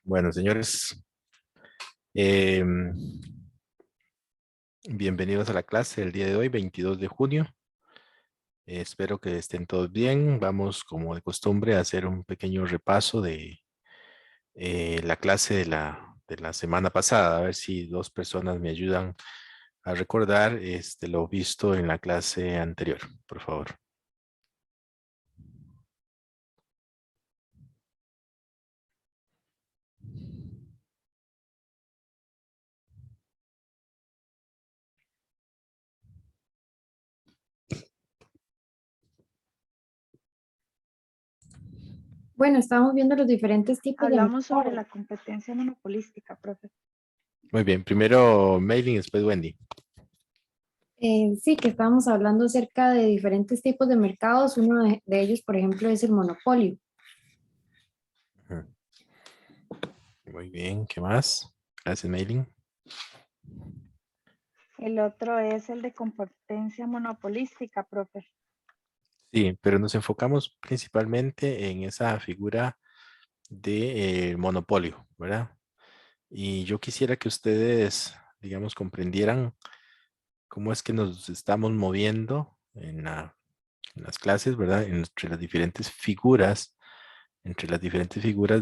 Bueno, señores, em, bienvenidos a la clase del día de hoy, 22 de junio. Espero que estén todos bien. Vamos, como de costumbre, a hacer un pequeño repaso de la clase de la semana pasada. A ver si dos personas me ayudan a recordar lo visto en la clase anterior, por favor. Bueno, estábamos viendo los diferentes tipos de Hablamos sobre mercado. la competencia monopolística, profe. Muy bien, primero Mailing, después Wendy. Sí, que estábamos hablando acerca de diferentes tipos de mercados. Uno de ellos, por ejemplo, es el monopolio. Ujú. Muy bien, ¿qué más? Gracias, Mailing. El otro es el de competencia monopolística, profe. Sí, pero nos enfocamos principalmente en esa figura de monopolio, ¿verdad? Y yo quisiera que ustedes, digamos, comprendieran cómo es que nos estamos moviendo en las clases, ¿verdad? Entre las diferentes figuras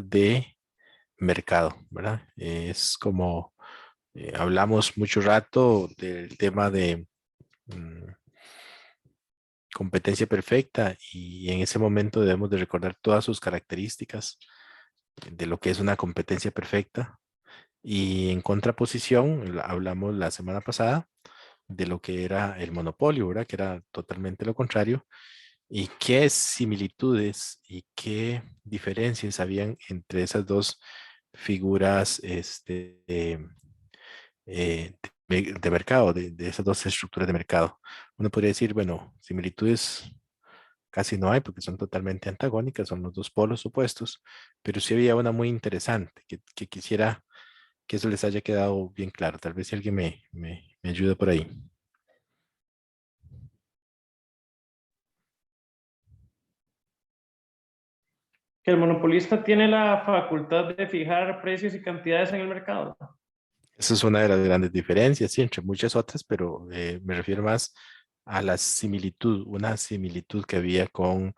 de mercado, ¿verdad? Es como hablamos mucho rato del tema de mm, competencia perfecta y en ese momento debemos de recordar todas sus características de lo que es una competencia perfecta. Y en contraposición, hablamos la semana pasada de lo que era el monopolio, ¿verdad? Que era totalmente lo contrario. Y qué similitudes y qué diferencias habían entre esas dos figuras de mercado, de esas dos estructuras de mercado. Uno podría decir, bueno, similitudes casi no hay porque son totalmente antagónicas, son los dos polos opuestos, pero sí había una muy interesante que quisiera que eso les haya quedado bien claro. Tal vez si alguien me ayuda por ahí. Que el monopolista tiene la facultad de fijar precios y cantidades en el mercado. Esa es una de las grandes diferencias, sí, entre muchas otras, pero me refiero más a la similitud, una similitud que había con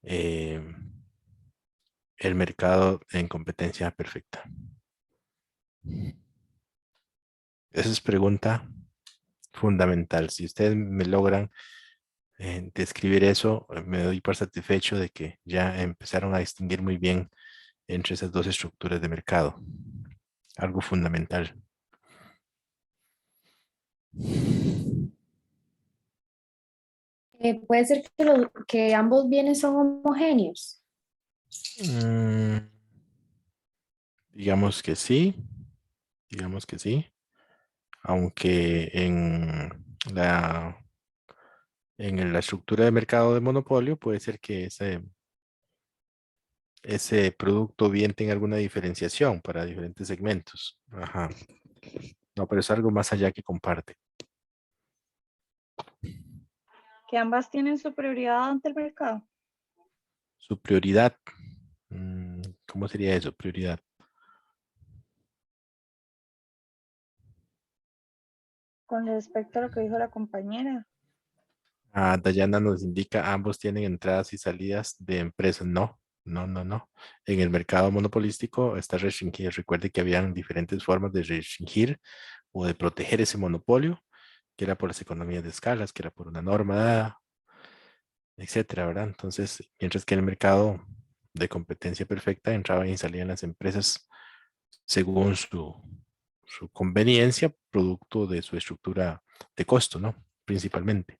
eh, el mercado en competencia perfecta. Esa es pregunta fundamental. Si ustedes me logran describir eso, me doy por satisfecho de que ya empezaron a distinguir muy bien entre esas dos estructuras de mercado. Algo fundamental. Puede ser que, que ambos bienes son homogéneos. Mm, digamos que sí, digamos que sí, aunque en la estructura de mercado de monopolio puede ser que ese producto bien tenga alguna diferenciación para diferentes segmentos. Ajá. No, pero es algo más allá que comparte. Que ambas tienen superioridad ante el mercado. Su prioridad. ¿Cómo sería eso? Prioridad. Con respecto a lo que dijo la compañera. Dayana nos indica ambos tienen entradas y salidas de empresas. No, no, no, no. En el mercado monopolístico está restringido. Recuerde que habían diferentes formas de restringir o de proteger ese monopolio, que era por las economías de escalas, que era por una norma dada, etcétera, ¿verdad? Entonces, mientras que en el mercado de competencia perfecta entraban y salían las empresas según su conveniencia, producto de su estructura de costo, ¿no? Principalmente.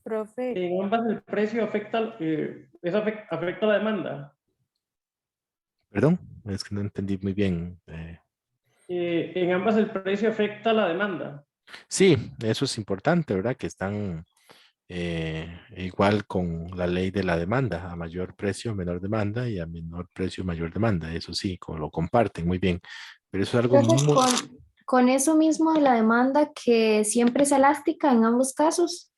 Profe, En ambas el precio afecta, afecta la demanda. Perdón, es que no entendí muy bien. En ambas el precio afecta la demanda. Sí, eso es importante, ¿verdad? Que están igual con la ley de la demanda, a mayor precio, menor demanda y a menor precio, mayor demanda. Eso sí, lo comparten muy bien. Pero eso es algo Entonces, muy, con eso mismo de la demanda que siempre es elástica en ambos casos.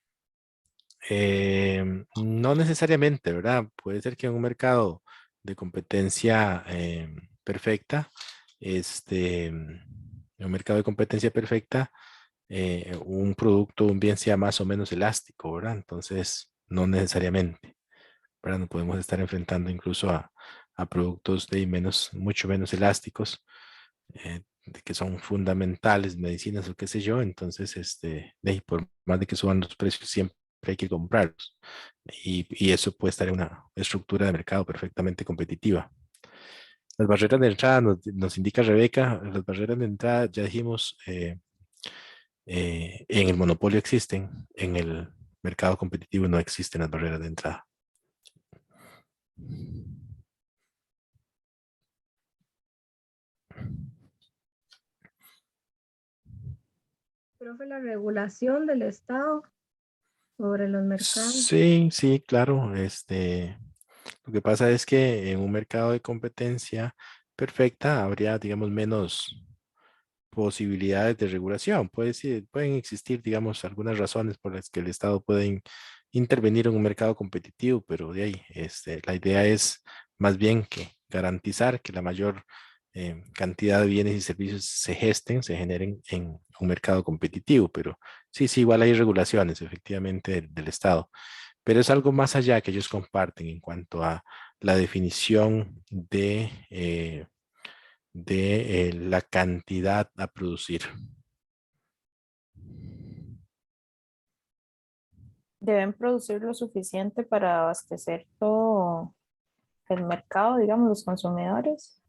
no necesariamente, ¿verdad? Puede ser que en un mercado de competencia perfecta, en un mercado de competencia perfecta, un producto, un bien sea más o menos elástico, ¿verdad? Entonces, no necesariamente, ¿verdad? No podemos estar enfrentando incluso a productos de mucho menos elásticos, de que son fundamentales, medicinas o qué sé yo. Entonces, por más de que suban los precios, siempre hay que comprarlos. Y eso puede estar en una estructura de mercado perfectamente competitiva. Las barreras de entrada nos indica Rebeca, las barreras de entrada, ya dijimos, en el monopolio existen, en el mercado competitivo no existen las barreras de entrada. Profe, la regulación del Estado sobre los mercados. Sí, sí, claro. Lo que pasa es que en un mercado de competencia perfecta habría, digamos, menos posibilidades de regulación. Pueden existir, digamos, algunas razones por las que el Estado puede intervenir en un mercado competitivo, pero de ahí, la idea es más bien que garantizar que la mayor cantidad de bienes y servicios se generen en un mercado competitivo. Pero sí, sí, igual hay regulaciones, efectivamente, del Estado. Pero es algo más allá que ellos comparten en cuanto a la definición de la cantidad a producir. Deben producir lo suficiente para abastecer todo el mercado, digamos, los consumidores.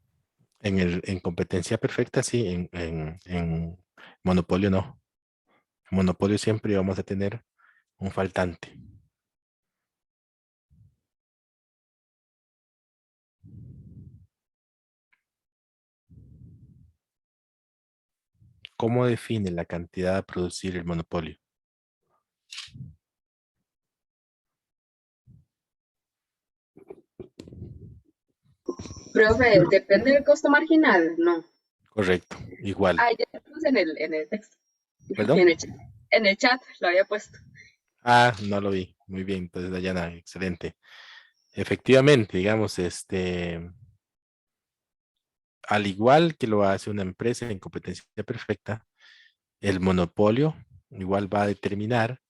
En competencia perfecta, sí, en monopolio no. En monopolio siempre vamos a tener un faltante. ¿Cómo define la cantidad a producir el monopolio? Profe, depende del costo marginal, no. Correcto, igual. Ah, ya lo puse en el texto, ¿Perdón? en el chat lo había puesto. Ah, no lo vi. Muy bien, entonces Dayana, excelente. Efectivamente, digamos, al igual que lo hace una empresa en competencia perfecta, el monopolio igual va a determinar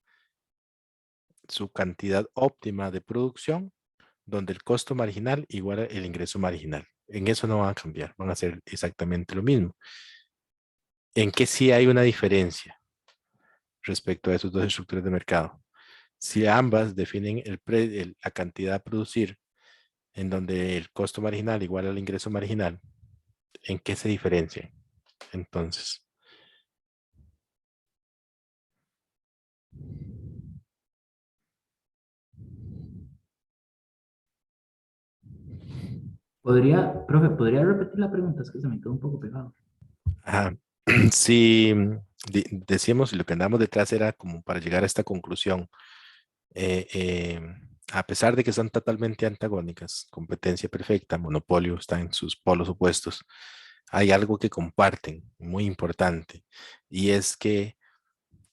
su cantidad óptima de producción, donde el costo marginal iguala el ingreso marginal. En eso no van a cambiar, van a hacer exactamente lo mismo. ¿En qué sí hay una diferencia respecto a esos dos estructuras de mercado? Si ambas definen la cantidad a producir, en donde el costo marginal iguala al ingreso marginal, ¿en qué se diferencian? Entonces, Profe, ¿podría repetir la pregunta? Es que se me quedó un poco pegado. ajá. Si decíamos, lo que andamos detrás era como para llegar a esta conclusión, eh, eh, a pesar de que son totalmente antagónicas, competencia perfecta, monopolio, están en sus polos opuestos, hay algo que comparten, muy importante, y es que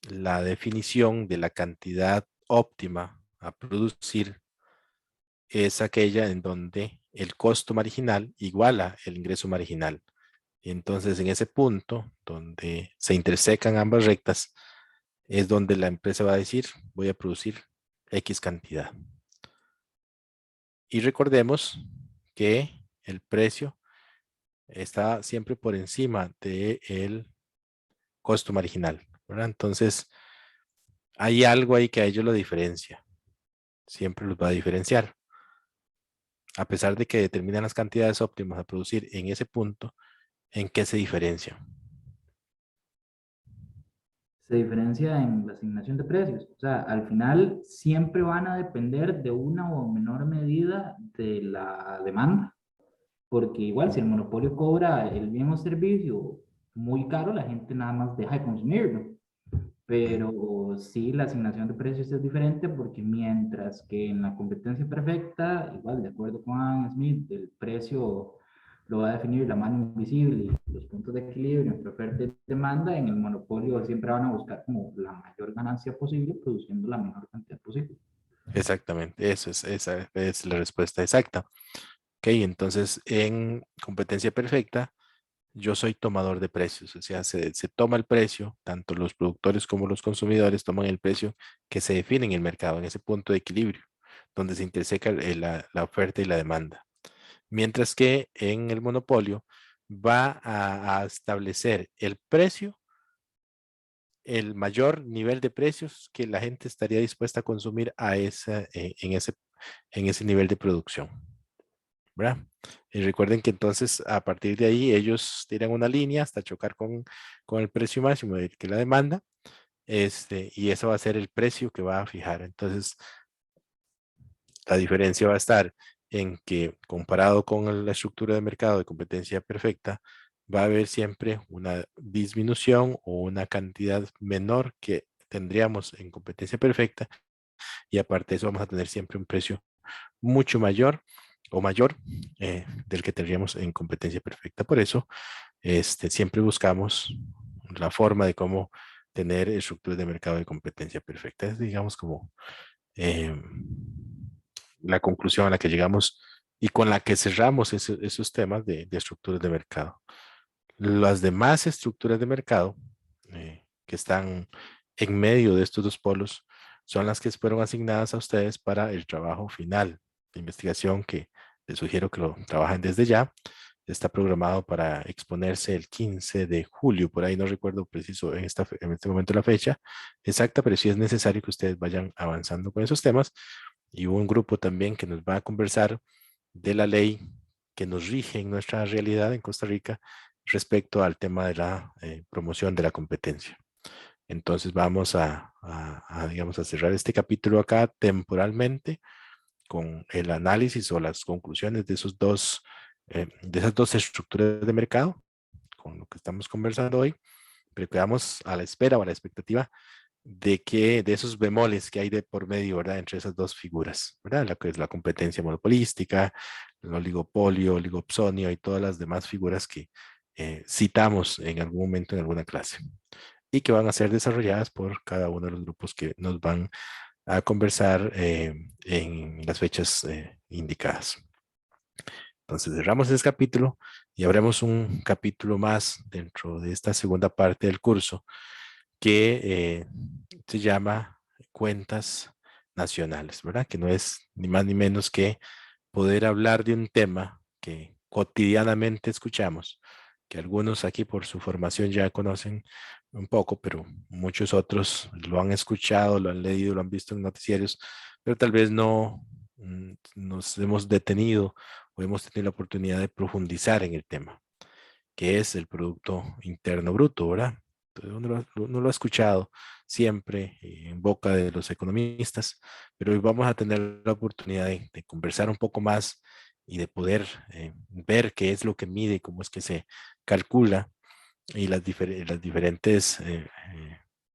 la definición de la cantidad óptima a producir es aquella en donde el costo marginal iguala el ingreso marginal. Y entonces, en ese punto, donde se intersecan ambas rectas, es donde la empresa va a decir, voy a producir X cantidad. Y recordemos que el precio está siempre por encima del costo marginal, ¿verdad? Entonces, hay algo ahí que a ellos lo diferencia. Siempre los va a diferenciar. A pesar de que determinan las cantidades óptimas a producir en ese punto, ¿en qué se diferencia? Se diferencia en la asignación de precios. O sea, al final siempre van a depender de una o menor medida de la demanda, porque igual si el monopolio cobra el mismo servicio muy caro, la gente nada más deja de consumirlo. Pero sí, la asignación de precios es diferente porque mientras que en la competencia perfecta, igual de acuerdo con Adam Smith, el precio lo va a definir la mano invisible y los puntos de equilibrio entre oferta y demanda, en el monopolio siempre van a buscar como la mayor ganancia posible produciendo la menor cantidad posible. Exactamente, esa es la respuesta exacta. Ok, entonces en competencia perfecta, yo soy tomador de precios, o sea, se toma el precio, tanto los productores como los consumidores toman el precio que se define en el mercado, en ese punto de equilibrio, donde se interseca la oferta y la demanda. Mientras que en el monopolio va a establecer el precio, el mayor nivel de precios que la gente estaría dispuesta a consumir en ese nivel de producción, ¿verdad? Y recuerden que entonces a partir de ahí ellos tiran una línea hasta chocar con el precio máximo que la demanda, y eso va a ser el precio que va a fijar. Entonces, la diferencia va a estar en que comparado con la estructura de mercado de competencia perfecta, va a haber siempre una disminución o una cantidad menor que tendríamos en competencia perfecta, y aparte de eso vamos a tener siempre un precio mucho mayor o mayor del que tendríamos en competencia perfecta. Por eso, siempre buscamos la forma de cómo tener estructuras de mercado de competencia perfecta. Es, digamos, como la conclusión a la que llegamos y con la que cerramos esos temas de estructuras de mercado. Las demás estructuras de mercado que están en medio de estos dos polos son las que fueron asignadas a ustedes para el trabajo final de investigación, que les sugiero que lo trabajen desde ya. Está programado para exponerse el 15 de julio, por ahí no recuerdo preciso en este momento la fecha exacta, pero sí es necesario que ustedes vayan avanzando con esos temas. Y hubo un grupo también que nos va a conversar de la ley que nos rige en nuestra realidad en Costa Rica respecto al tema de la promoción de la competencia. Entonces vamos digamos, a cerrar este capítulo acá temporalmente con el análisis o las conclusiones de esas dos estructuras de mercado, con lo que estamos conversando hoy, pero quedamos a la espera o a la expectativa de esos bemoles que hay de por medio, ¿verdad? Entre esas dos figuras, ¿verdad? La que es la competencia monopolística, el oligopolio, oligopsonio y todas las demás figuras que citamos en algún momento en alguna clase y que van a ser desarrolladas por cada uno de los grupos que nos van a conversar en las fechas indicadas. Entonces cerramos ese capítulo y habremos un capítulo más dentro de esta segunda parte del curso que se llama Cuentas Nacionales, ¿verdad? Que no es ni más ni menos que poder hablar de un tema que cotidianamente escuchamos, que algunos aquí por su formación ya conocen un poco, pero muchos otros lo han escuchado, lo han leído, lo han visto en noticiarios, pero tal vez no nos hemos detenido o hemos tenido la oportunidad de profundizar en el tema, que es el Producto Interno Bruto, ¿verdad? Entonces uno lo ha escuchado siempre en boca de los economistas, pero hoy vamos a tener la oportunidad de conversar un poco más y de poder ver qué es lo que mide, cómo es que se calcula y las diferentes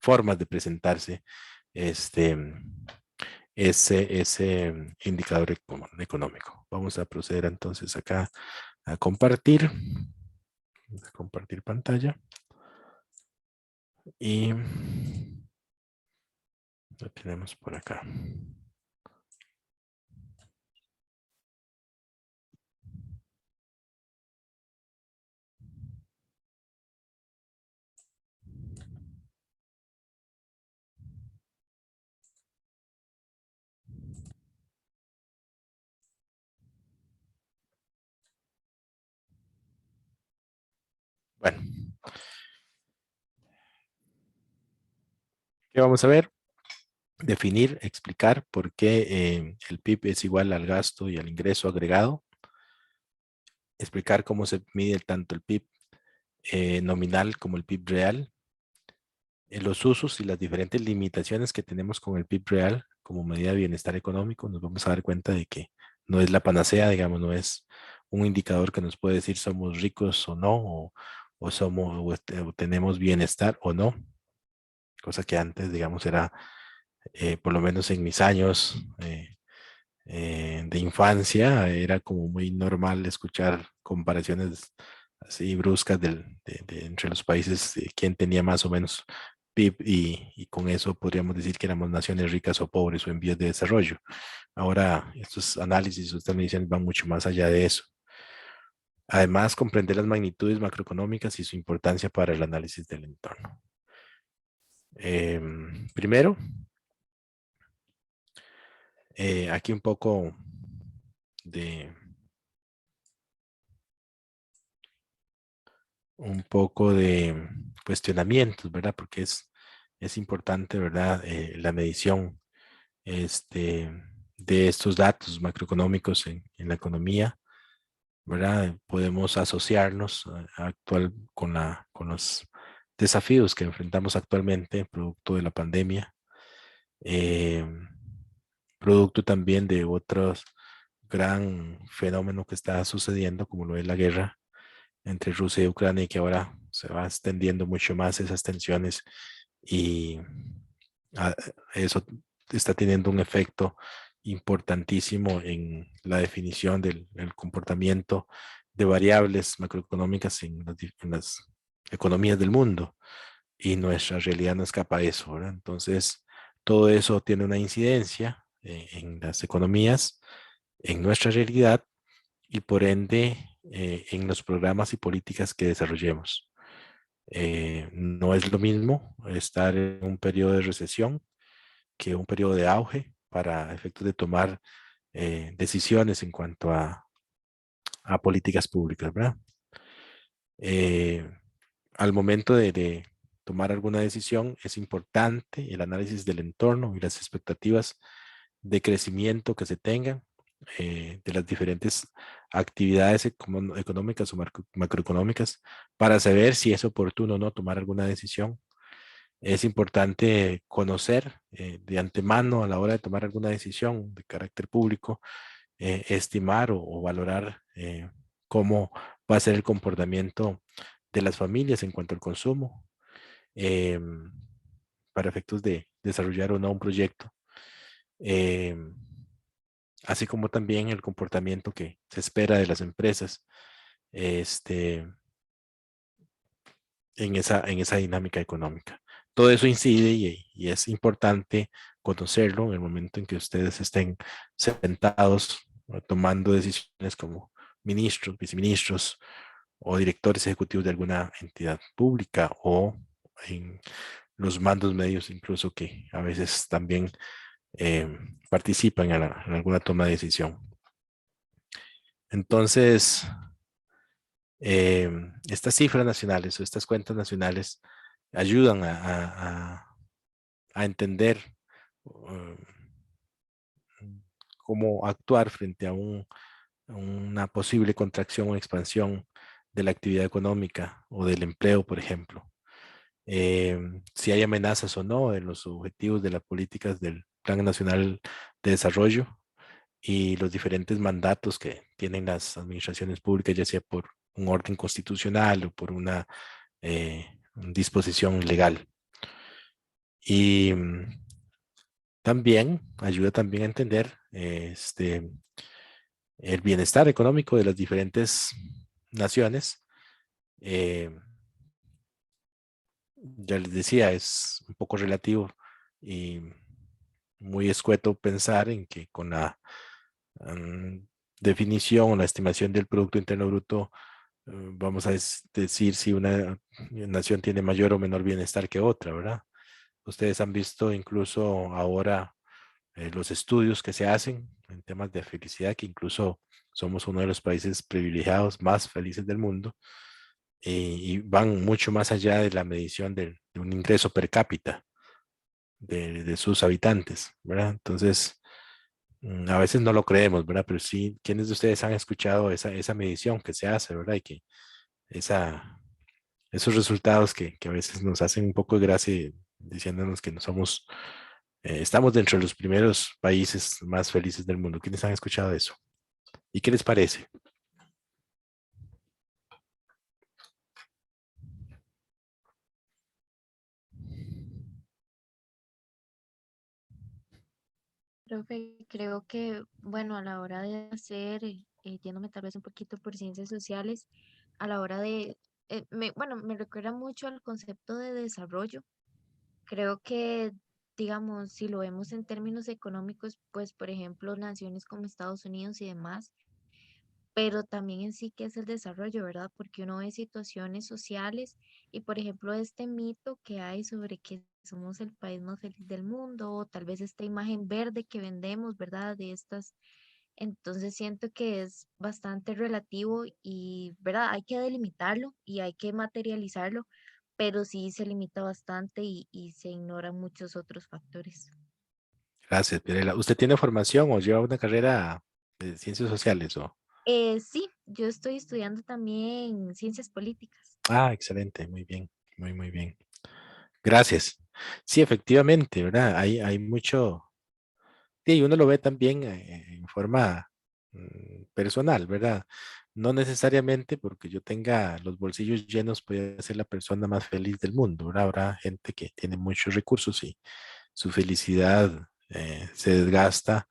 formas de presentarse ese indicador económico. Vamos a proceder entonces acá a compartir pantalla y lo tenemos por acá. Bueno, ¿qué vamos a ver? Definir, explicar por qué el PIB es igual al gasto y al ingreso agregado. Explicar cómo se mide tanto el PIB nominal como el PIB real. Los usos y las diferentes limitaciones que tenemos con el PIB real como medida de bienestar económico. Nos vamos a dar cuenta de que no es la panacea, digamos, no es un indicador que nos puede decir somos ricos o no, o tenemos bienestar o no. Cosa que antes, digamos, era, por lo menos en mis años de infancia, era como muy normal escuchar comparaciones así bruscas entre los países, quién tenía más o menos PIB y con eso podríamos decir que éramos naciones ricas o pobres o en vías de desarrollo. Ahora, estos análisis o estas mediciones van mucho más allá de eso. Además, comprender las magnitudes macroeconómicas y su importancia para el análisis del entorno. Primero, aquí un poco de cuestionamientos, ¿verdad? Porque es importante, ¿verdad? La medición de estos datos macroeconómicos en la economía, ¿verdad? Podemos asociarnos con los desafíos que enfrentamos actualmente, producto de la pandemia, eh, producto también de otros gran fenómeno que está sucediendo, como lo es la guerra entre Rusia y Ucrania, y que ahora se va extendiendo mucho más esas tensiones y ah, eso está teniendo un efecto importantísimo en la definición del comportamiento de variables macroeconómicas en las economías del mundo, y nuestra realidad no escapa a eso, ¿verdad? Entonces, todo eso tiene una incidencia en las economías, en nuestra realidad y por ende en los programas y políticas que desarrollemos. No es lo mismo estar en un periodo de recesión que un periodo de auge para efectos de tomar decisiones en cuanto a políticas públicas, ¿verdad? Al momento de tomar alguna decisión, es importante el análisis del entorno y las expectativas de crecimiento que se tengan de las diferentes actividades económicas o macroeconómicas para saber si es oportuno o no tomar alguna decisión. Es importante conocer de antemano a la hora de tomar alguna decisión de carácter público, estimar o valorar cómo va a ser el comportamiento de las familias en cuanto al consumo para efectos de desarrollar o no un proyecto. Así como también el comportamiento que se espera de las empresas en esa dinámica económica. Todo eso incide y es importante conocerlo en el momento en que ustedes estén sentados tomando decisiones como ministros, viceministros o directores ejecutivos de alguna entidad pública o en los mandos medios incluso que a veces también participan en alguna toma de decisión. Entonces, estas cifras nacionales o estas cuentas nacionales ayudan a entender cómo actuar frente a una posible contracción o expansión de la actividad económica o del empleo, por ejemplo. Si hay amenazas o no en los objetivos de las políticas del Plan Nacional de Desarrollo y los diferentes mandatos que tienen las administraciones públicas, ya sea por un orden constitucional o por una disposición legal. Y también ayuda también a entender el bienestar económico de las diferentes naciones. Ya les decía, es un poco relativo y muy escueto pensar en que con la definición o la estimación del Producto Interno Bruto vamos a decir si una nación tiene mayor o menor bienestar que otra, ¿verdad? Ustedes han visto incluso ahora los estudios que se hacen en temas de felicidad, que incluso somos uno de los países privilegiados más felices del mundo y van mucho más allá de la medición de un ingreso per cápita de sus habitantes, ¿verdad? Entonces, a veces no lo creemos, ¿verdad? Pero sí, ¿quiénes de ustedes han escuchado esa medición que se hace, ¿verdad? Y que esos resultados que a veces nos hacen un poco de gracia diciéndonos que no somos, estamos dentro de los primeros países más felices del mundo. ¿Quiénes han escuchado eso? ¿Y qué les parece? Profe, creo que, bueno, a la hora de hacer, yéndome tal vez un poquito por ciencias sociales, a la hora de, bueno, me recuerda mucho al concepto de desarrollo, creo que, digamos, si lo vemos en términos económicos, pues, por ejemplo, naciones como Estados Unidos y demás, pero también en sí que es el desarrollo, ¿verdad? Porque uno ve situaciones sociales y, por ejemplo, este mito que hay sobre que somos el país más feliz del mundo, o tal vez esta imagen verde que vendemos, ¿verdad? De estas, entonces siento que es bastante relativo y, ¿verdad? Hay que delimitarlo y hay que materializarlo, pero sí se limita bastante y se ignoran muchos otros factores. Gracias, Pirela. ¿Usted tiene formación o lleva una carrera de ciencias sociales o? Sí, yo estoy estudiando también ciencias políticas. Ah, excelente, muy bien, muy, muy bien. Gracias. Sí, efectivamente, ¿verdad? Hay mucho, y uno lo ve también en forma personal, ¿verdad? No necesariamente porque yo tenga los bolsillos llenos, voy a ser la persona más feliz del mundo, ¿verdad? Habrá gente que tiene muchos recursos y su felicidad se desgasta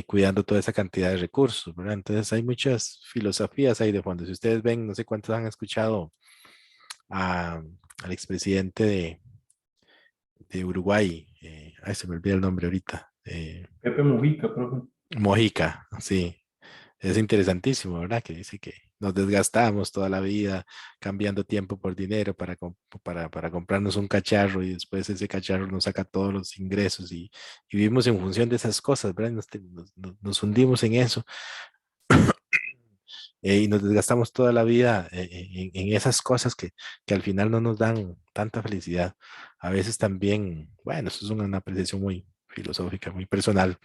cuidando toda esa cantidad de recursos, ¿verdad? Entonces hay muchas filosofías ahí de fondo. Si ustedes ven, no sé cuántos han escuchado al expresidente de Uruguay, ay, se me olvida el nombre ahorita, Pepe Mujica, profe. Mojica, sí, es interesantísimo, ¿verdad? Que dice que nos desgastamos toda la vida cambiando tiempo por dinero para comprarnos un cacharro y después ese cacharro nos saca todos los ingresos y vivimos en función de esas cosas, ¿verdad? Nos hundimos en eso y nos desgastamos toda la vida en esas cosas que al final no nos dan tanta felicidad. A veces también, bueno, eso es una apreciación muy filosófica, muy personal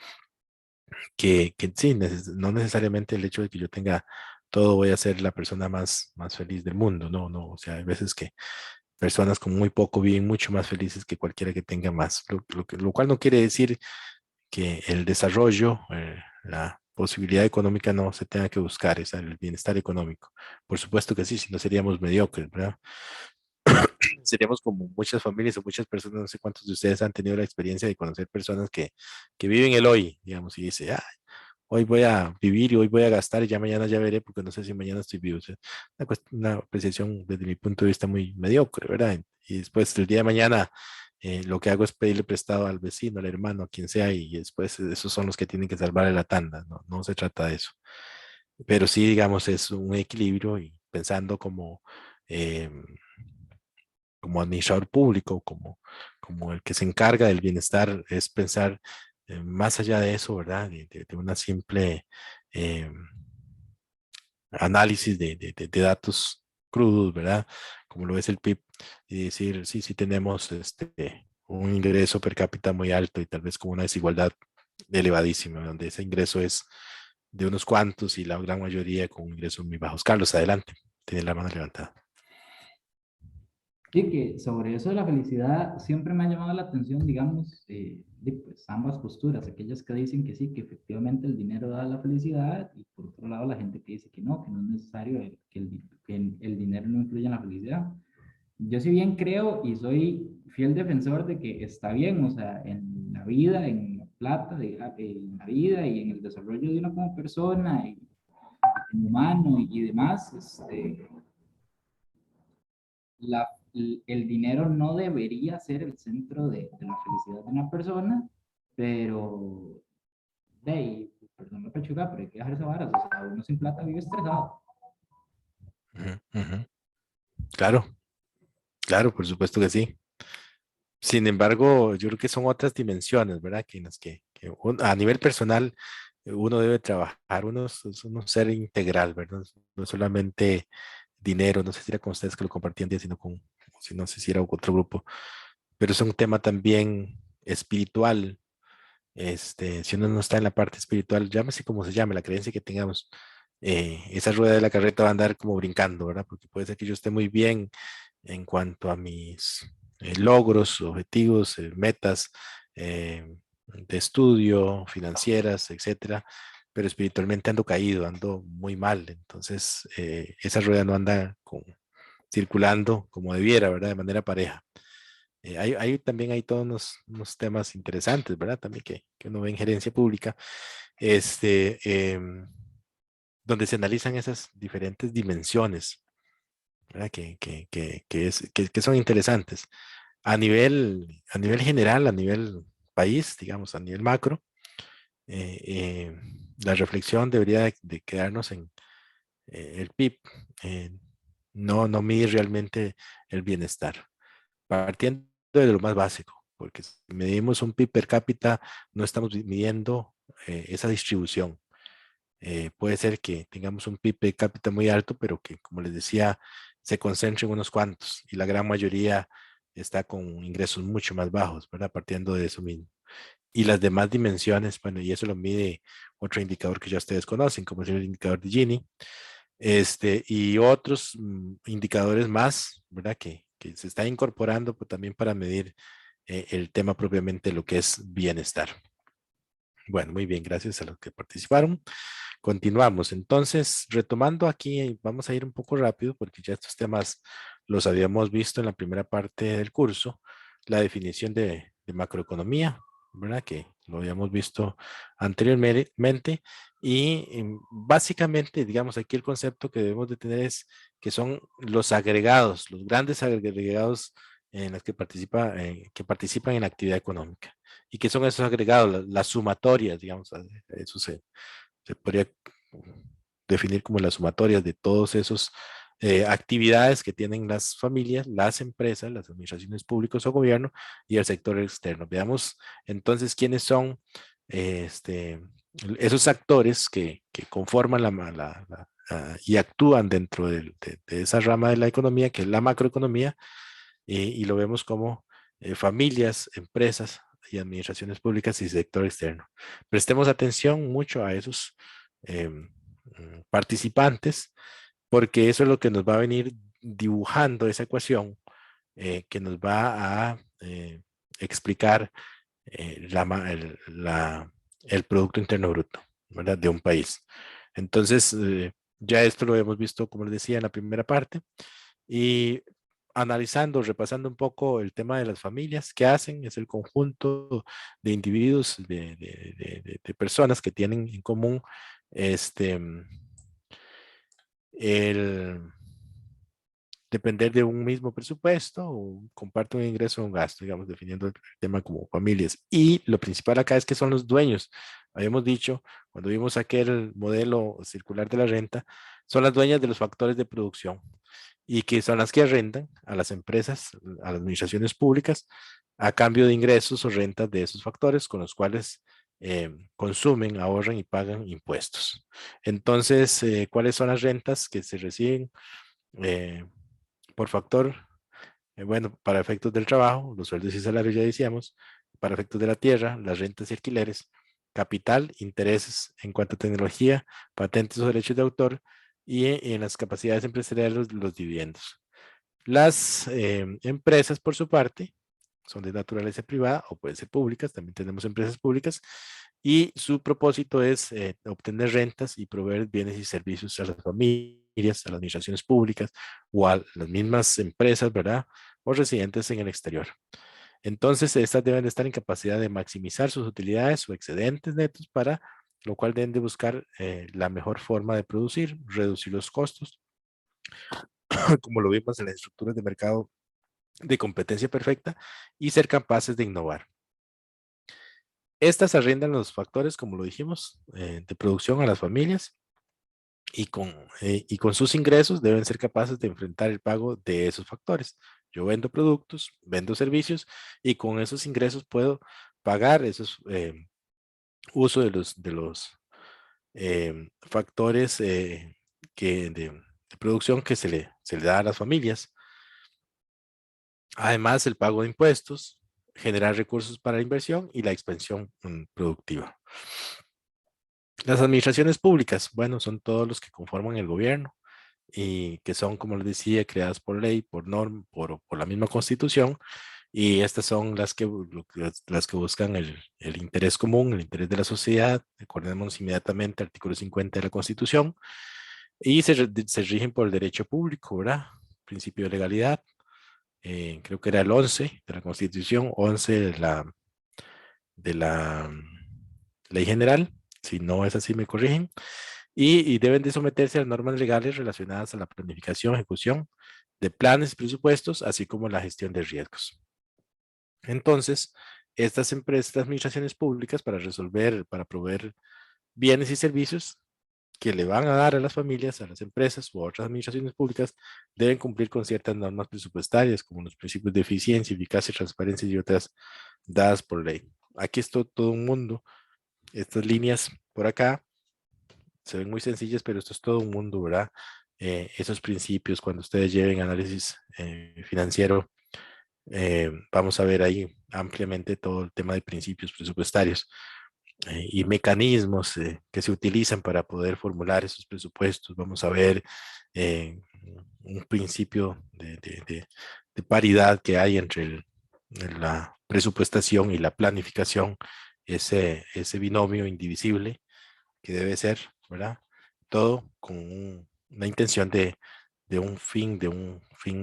que sí, no necesariamente el hecho de que yo tenga todo voy a ser la persona más feliz del mundo, no, no, o sea, hay veces que personas con muy poco viven mucho más felices que cualquiera que tenga más, lo cual no quiere decir que el desarrollo, la posibilidad económica no se tenga que buscar, es el bienestar económico. Por supuesto que sí, si no seríamos mediocres, ¿verdad? Seríamos como muchas familias o muchas personas, no sé cuántos de ustedes han tenido la experiencia de conocer personas que viven el hoy, digamos, y dice, ah, hoy voy a vivir y hoy voy a gastar y ya mañana ya veré porque no sé si mañana estoy vivo. O sea, una apreciación desde mi punto de vista muy mediocre, ¿verdad? Y después el día de mañana lo que hago es pedirle prestado al vecino, al hermano, a quien sea y después esos son los que tienen que salvarle la tanda, no, no se trata de eso. Pero sí, digamos, es un equilibrio y pensando eh, como administrador público, como el que se encarga del bienestar, es pensar más allá de eso, ¿verdad? De una simple eh, análisis de datos crudos, ¿verdad? Como lo es el PIB, y decir, sí, sí tenemos un ingreso per cápita muy alto y tal vez con una desigualdad elevadísima, donde ese ingreso es de unos cuantos y la gran mayoría con ingresos muy bajos. Carlos, adelante, tiene la mano levantada. Sí, que sobre eso de la felicidad siempre me ha llamado la atención, digamos, pues ambas posturas, aquellas que dicen que sí, que efectivamente el dinero da la felicidad y por otro lado la gente que dice que no es necesario que el dinero no influye en la felicidad. Yo si bien creo y soy fiel defensor de que está bien, o sea, en la vida, en la plata, en la vida y en el desarrollo de uno como persona y como humano y demás, el dinero no debería ser el centro de la felicidad de una persona, pero, perdón la pechuga, pero hay que dejar esa vara, o sea, uno sin plata vive estresado. Uh -huh. Claro, claro, por supuesto que sí. Sin embargo, yo creo que son otras dimensiones, ¿verdad? Que en las que a nivel personal uno debe trabajar, es un ser integral, ¿verdad? No solamente dinero, no sé si era con ustedes que lo compartían, sino si no sé si era otro grupo, pero es un tema también espiritual. Si uno no está en la parte espiritual, llámese como se llame, la creencia que tengamos, esa rueda de la carreta va a andar como brincando, ¿verdad? Porque puede ser que yo esté muy bien en cuanto a mis logros, objetivos, metas de estudio, financieras, etcétera, pero espiritualmente ando caído, ando muy mal, entonces esa rueda no anda circulando como debiera, ¿verdad? De manera pareja. También hay todos unos temas interesantes, ¿verdad? También que uno ve en gerencia pública, donde se analizan esas diferentes dimensiones, ¿verdad? Que son interesantes. A nivel general, a nivel país, digamos, a nivel macro, eh, eh, la reflexión debería de quedarnos en el PIB. No mide realmente el bienestar. Partiendo de lo más básico, porque si medimos un PIB per cápita, no estamos midiendo esa distribución. Puede ser que tengamos un PIB per cápita muy alto, pero que, como les decía, se concentre en unos cuantos y la gran mayoría está con ingresos mucho más bajos, ¿verdad? Partiendo de eso mismo. Y las demás dimensiones, bueno, y eso lo mide otro indicador que ya ustedes conocen, como es el indicador de Gini, y otros indicadores más, ¿verdad? Que se está incorporando pues, también para medir el tema propiamente lo que es bienestar. Bueno, muy bien, gracias a los que participaron. Continuamos. Entonces, retomando aquí, vamos a ir un poco rápido porque ya estos temas los habíamos visto en la primera parte del curso, la definición de macroeconomía, ¿verdad? Que lo habíamos visto anteriormente y básicamente, digamos, aquí el concepto que debemos de tener es que son los agregados, los grandes agregados en los que participan en la actividad económica. ¿Y qué son esos agregados? Las sumatorias, digamos, eso se podría definir como las sumatorias de todos esos actividades que tienen las familias, las empresas, las administraciones públicas o gobierno y el sector externo. Veamos entonces quiénes son esos actores que conforman y actúan dentro de esa rama de la economía, que es la macroeconomía, y lo vemos como familias, empresas y administraciones públicas y sector externo. Prestemos atención mucho a esos participantes, porque eso es lo que nos va a venir dibujando esa ecuación que nos va a explicar el Producto Interno Bruto, ¿verdad? De un país. Entonces, ya esto lo hemos visto, como les decía, en la primera parte, y analizando, repasando un poco el tema de las familias, ¿qué hacen? Es el conjunto de individuos, de personas que tienen en común el depender de un mismo presupuesto o comparte un ingreso o un gasto, digamos, definiendo el tema como familias. Y lo principal acá es que son los dueños. Habíamos dicho, cuando vimos aquel modelo circular de la renta, son las dueñas de los factores de producción y que son las que arrendan a las empresas, a las administraciones públicas, a cambio de ingresos o rentas de esos factores con los cuales consumen, ahorran y pagan impuestos. Entonces, ¿cuáles son las rentas que se reciben por factor? Bueno, para efectos del trabajo, los sueldos y salarios ya decíamos, para efectos de la tierra, las rentas y alquileres, capital, intereses en cuanto a tecnología, patentes o derechos de autor, y en las capacidades empresariales los dividendos. Las empresas, por su parte, son de naturaleza privada o pueden ser públicas, también tenemos empresas públicas, y su propósito es obtener rentas y proveer bienes y servicios a las familias, a las administraciones públicas o a las mismas empresas, ¿verdad? O residentes en el exterior. Entonces, estas deben de estar en capacidad de maximizar sus utilidades o excedentes netos, para lo cual deben de buscar la mejor forma de producir, reducir los costos, como lo vimos en las estructuras de mercado de competencia perfecta, y ser capaces de innovar. Estas arrendan los factores, como lo dijimos, de producción a las familias, y con sus ingresos deben ser capaces de enfrentar el pago de esos factores. Yo vendo productos, vendo servicios, y con esos ingresos puedo pagar esos uso de los factores de producción que se le da a las familias. Además, el pago de impuestos, generar recursos para la inversión y la expansión productiva. Las administraciones públicas, bueno, son todos los que conforman el gobierno y que son, como les decía, creadas por ley, por norma, por la misma constitución, y estas son las que buscan el interés común, el interés de la sociedad. Recordemos inmediatamente el artículo 50 de la Constitución, y se rigen por el derecho público, ¿verdad? Principio de legalidad. Creo que era el 11 de la Constitución, 11 de la Ley General. Si no es así, me corrigen. Y deben de someterse a las normas legales relacionadas a la planificación, ejecución de planes y presupuestos, así como la gestión de riesgos. Entonces, estas empresas, estas administraciones públicas para proveer bienes y servicios que le van a dar a las familias, a las empresas u a otras administraciones públicas, deben cumplir con ciertas normas presupuestarias, como los principios de eficiencia, eficacia, transparencia y otras dadas por ley. Aquí está todo un mundo. Estas líneas por acá se ven muy sencillas, pero esto es todo un mundo, ¿verdad? Esos principios, cuando ustedes lleven análisis financiero, vamos a ver ahí ampliamente todo el tema de principios presupuestarios y mecanismos que se utilizan para poder formular esos presupuestos. Vamos a ver un principio de paridad que hay entre la presupuestación y la planificación, ese binomio indivisible que debe ser, ¿verdad? Todo con una intención de un fin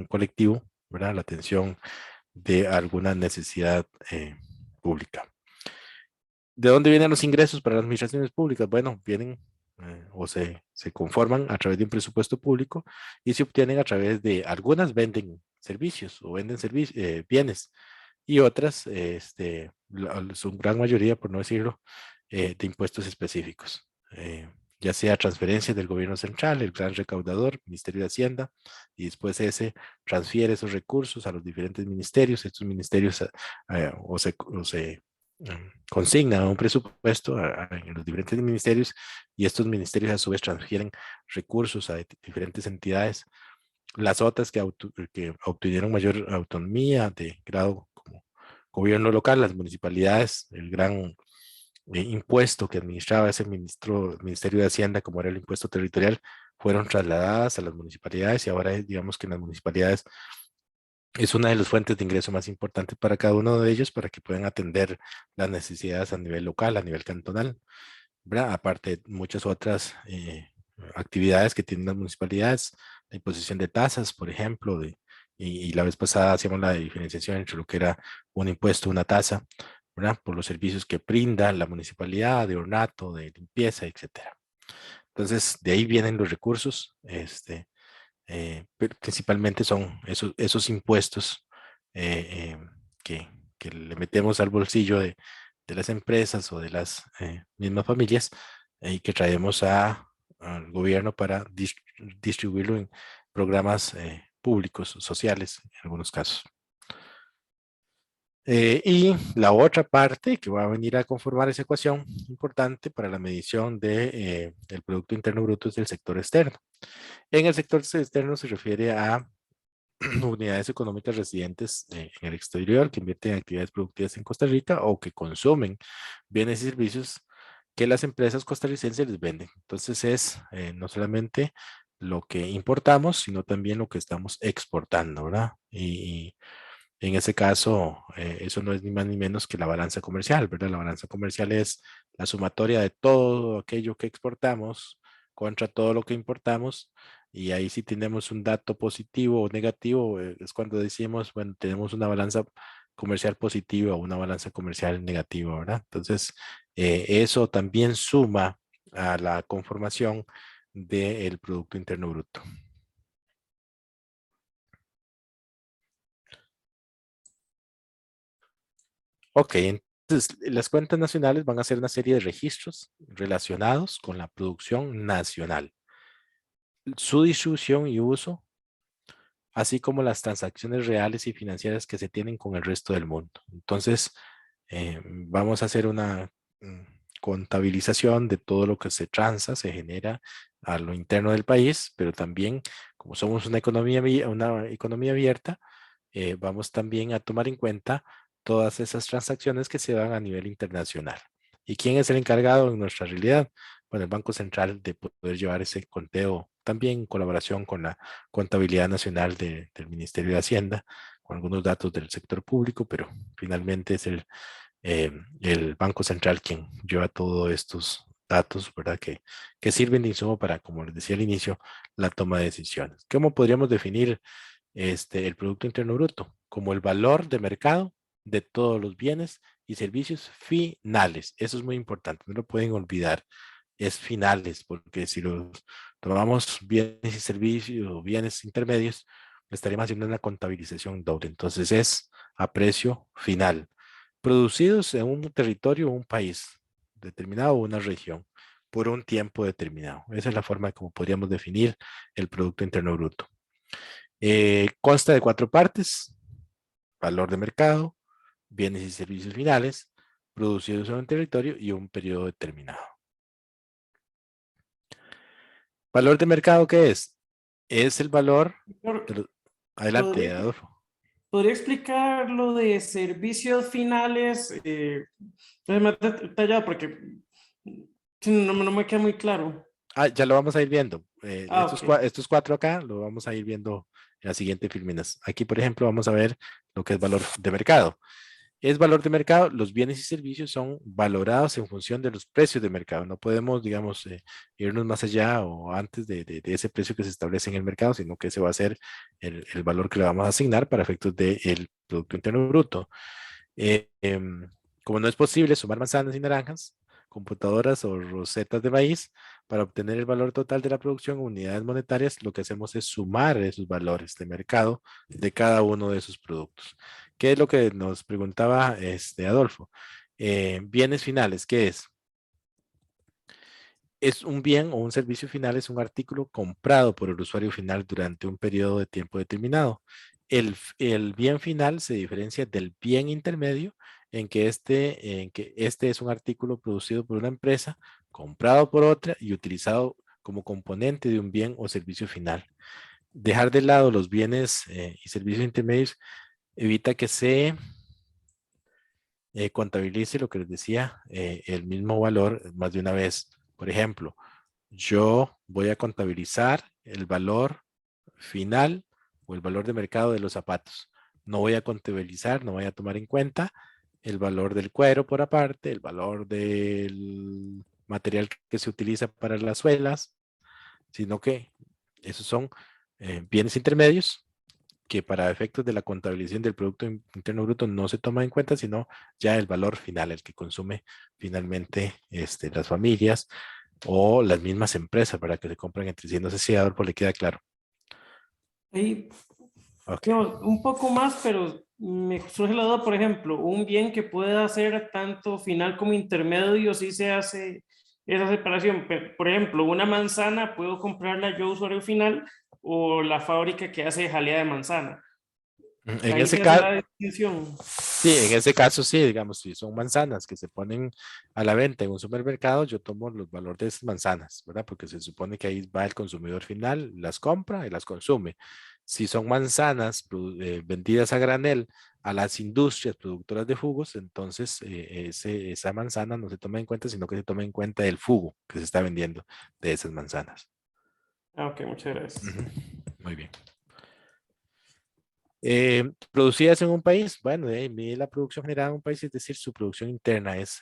colectivo, ¿verdad? La atención de alguna necesidad pública. ¿De dónde vienen los ingresos para las administraciones públicas? Bueno, vienen o se conforman a través de un presupuesto público y se obtienen a través de, algunas venden servicios o venden bienes y otras, su gran mayoría, por no decirlo, de impuestos específicos. Ya sea transferencias del gobierno central, el gran recaudador, Ministerio de Hacienda, y después ese transfiere esos recursos a los diferentes ministerios. Estos ministerios o se consignan un presupuesto en los diferentes ministerios y estos ministerios a su vez transfieren recursos a diferentes entidades. Las otras que obtuvieron mayor autonomía de grado como gobierno local, las municipalidades, el gran impuesto que administraba ese Ministerio de Hacienda, como era el impuesto territorial, fueron trasladadas a las municipalidades y ahora digamos que en las municipalidades es una de las fuentes de ingreso más importantes para cada uno de ellos para que puedan atender las necesidades a nivel local, a nivel cantonal, ¿verdad? Aparte de muchas otras actividades que tienen las municipalidades, la imposición de tasas, por ejemplo, y la vez pasada hacíamos la diferenciación entre lo que era un impuesto, una tasa, ¿verdad? Por los servicios que brinda la municipalidad, de ornato, de limpieza, etcétera. Entonces, de ahí vienen los recursos, pero principalmente son esos impuestos que le metemos al bolsillo de las empresas o de las mismas familias y que traemos al gobierno para distribuirlo en programas públicos, sociales, en algunos casos. Y la otra parte que va a venir a conformar esa ecuación importante para la medición del Producto Interno Bruto es el sector externo. En el sector externo se refiere a unidades económicas residentes en el exterior que invierten en actividades productivas en Costa Rica o que consumen bienes y servicios que las empresas costarricenses les venden. Entonces es no solamente lo que importamos, sino también lo que estamos exportando, ¿verdad? Y en ese caso, eso no es ni más ni menos que la balanza comercial, ¿verdad? La balanza comercial es la sumatoria de todo aquello que exportamos contra todo lo que importamos. Y ahí sí tenemos un dato positivo o negativo, es cuando decimos, bueno, tenemos una balanza comercial positiva o una balanza comercial negativa, ¿verdad? Entonces, eso también suma a la conformación del Producto Interno Bruto. Ok, entonces las cuentas nacionales van a ser una serie de registros relacionados con la producción nacional, su distribución y uso, así como las transacciones reales y financieras que se tienen con el resto del mundo. Entonces, vamos a hacer una contabilización de todo lo que se transa, se genera a lo interno del país, pero también, como somos una economía abierta, vamos también a tomar en cuenta todas esas transacciones que se dan a nivel internacional. ¿Y quién es el encargado en nuestra realidad? Bueno, el Banco Central de poder llevar ese conteo también en colaboración con la contabilidad nacional del Ministerio de Hacienda, con algunos datos del sector público, pero finalmente es el Banco Central quien lleva todos estos datos, ¿verdad? Que sirven de insumo para, como les decía al inicio, la toma de decisiones. ¿Cómo podríamos definir el Producto Interno Bruto? Como el valor de mercado de todos los bienes y servicios finales. Eso es muy importante, no lo pueden olvidar. Es finales, porque si los tomamos bienes y servicios o bienes intermedios, estaríamos haciendo una contabilización doble. Entonces es a precio final. Producidos en un territorio o un país determinado o una región por un tiempo determinado. Esa es la forma como podríamos definir el Producto Interno Bruto. Consta de 4 partes: valor de mercado, bienes y servicios finales, producidos en un territorio y un periodo determinado. ¿Valor de mercado qué es? Es el valor de los... Adelante, ¿Podría, Adolfo. podría explicar lo de servicios finales? Más detallado porque no me queda muy claro. Ya lo vamos a ir viendo. Ok. Estos 4 acá lo vamos a ir viendo en la siguiente filminas. Aquí, por ejemplo, vamos a ver lo que es valor de mercado. Es valor de mercado, los bienes y servicios son valorados en función de los precios de mercado. No podemos, digamos, irnos más allá o antes de ese precio que se establece en el mercado, sino que ese va a ser el valor que le vamos a asignar para efectos del Producto Interno Bruto. Como no es posible sumar manzanas y naranjas, computadoras o rosetas de maíz, para obtener el valor total de la producción en unidades monetarias, lo que hacemos es sumar esos valores de mercado de cada uno de esos productos. ¿Qué es lo que nos preguntaba Adolfo? Bienes finales, ¿qué es? Es un bien o un servicio final, es un artículo comprado por el usuario final durante un periodo de tiempo determinado. El bien final se diferencia del bien intermedio en que este es un artículo producido por una empresa, comprado por otra y utilizado como componente de un bien o servicio final. Dejar de lado los bienes y servicios intermedios evita que se contabilice lo que les decía, el mismo valor más de una vez. Por ejemplo, yo voy a contabilizar el valor final o el valor de mercado de los zapatos. No voy a contabilizar, no voy a tomar en cuenta el valor del cuero por aparte, el valor del material que se utiliza para las suelas, sino que esos son bienes intermedios que para efectos de la contabilización del Producto Interno Bruto no se toma en cuenta, sino ya el valor final, el que consume finalmente las familias o las mismas empresas para que se compren entre sí. No sé si a Adolfo le queda claro. Ahí, Okay. un poco más, pero me surge la duda, por ejemplo, un bien que pueda ser tanto final como intermedio, si se hace esa separación. Por ejemplo, una manzana, puedo comprarla yo, usuario final, o la fábrica que hace jalea de manzana. En Ahí ese se hace caso, la distinción. sí, en ese caso sí, digamos, si son manzanas que se ponen a la venta en un supermercado, yo tomo los valores de esas manzanas, ¿verdad? Porque se supone que ahí va el consumidor final, las compra y las consume. Si son manzanas vendidas a granel a las industrias productoras de jugos, entonces esa manzana no se toma en cuenta, sino que se toma en cuenta el jugo que se está vendiendo de esas manzanas. Ok, muchas gracias. Muy bien. Producidas en un país, bueno, mide la producción generada en un país, es decir, su producción interna es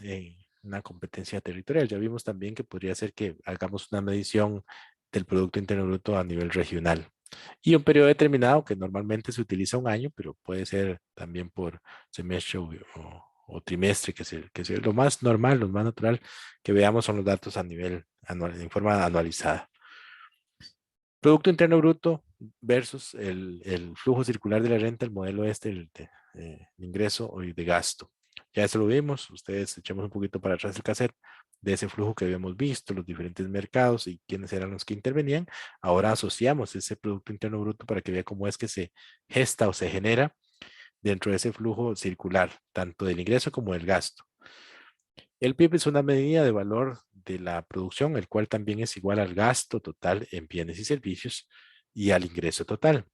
una competencia territorial. Ya vimos también que podría ser que hagamos una medición del Producto Interno Bruto a nivel regional. Y un periodo determinado que normalmente se utiliza un año, pero puede ser también por semestre o trimestre, que es lo más normal, lo más natural que veamos son los datos a nivel anual, en forma anualizada. Producto Interno Bruto versus el flujo circular de la renta, el modelo de ingreso y de gasto. Ya eso lo vimos, ustedes echamos un poquito para atrás el cassette de ese flujo que habíamos visto, los diferentes mercados y quiénes eran los que intervenían. Ahora asociamos ese Producto Interno Bruto para que vea cómo es que se gesta o se genera dentro de ese flujo circular, tanto del ingreso como del gasto. El PIB es una medida de valor de la producción, el cual también es igual al gasto total en bienes y servicios y al ingreso total.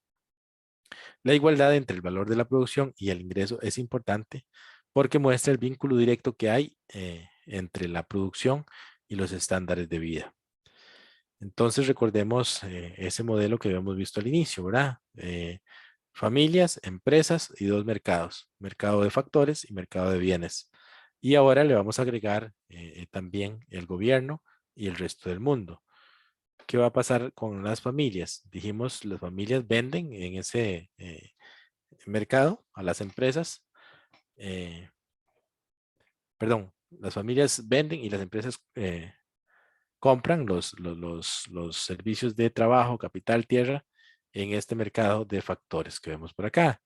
La igualdad entre el valor de la producción y el ingreso es importante porque muestra el vínculo directo que hay entre la producción y los estándares de vida. Entonces recordemos ese modelo que habíamos visto al inicio, ¿verdad? Familias, empresas y dos mercados, mercado de factores y mercado de bienes. Y ahora le vamos a agregar también el gobierno y el resto del mundo. ¿Qué va a pasar con las familias? Dijimos, las familias venden en ese mercado a las empresas. Perdón, las familias venden y las empresas compran los servicios de trabajo, capital, tierra en este mercado de factores que vemos por acá.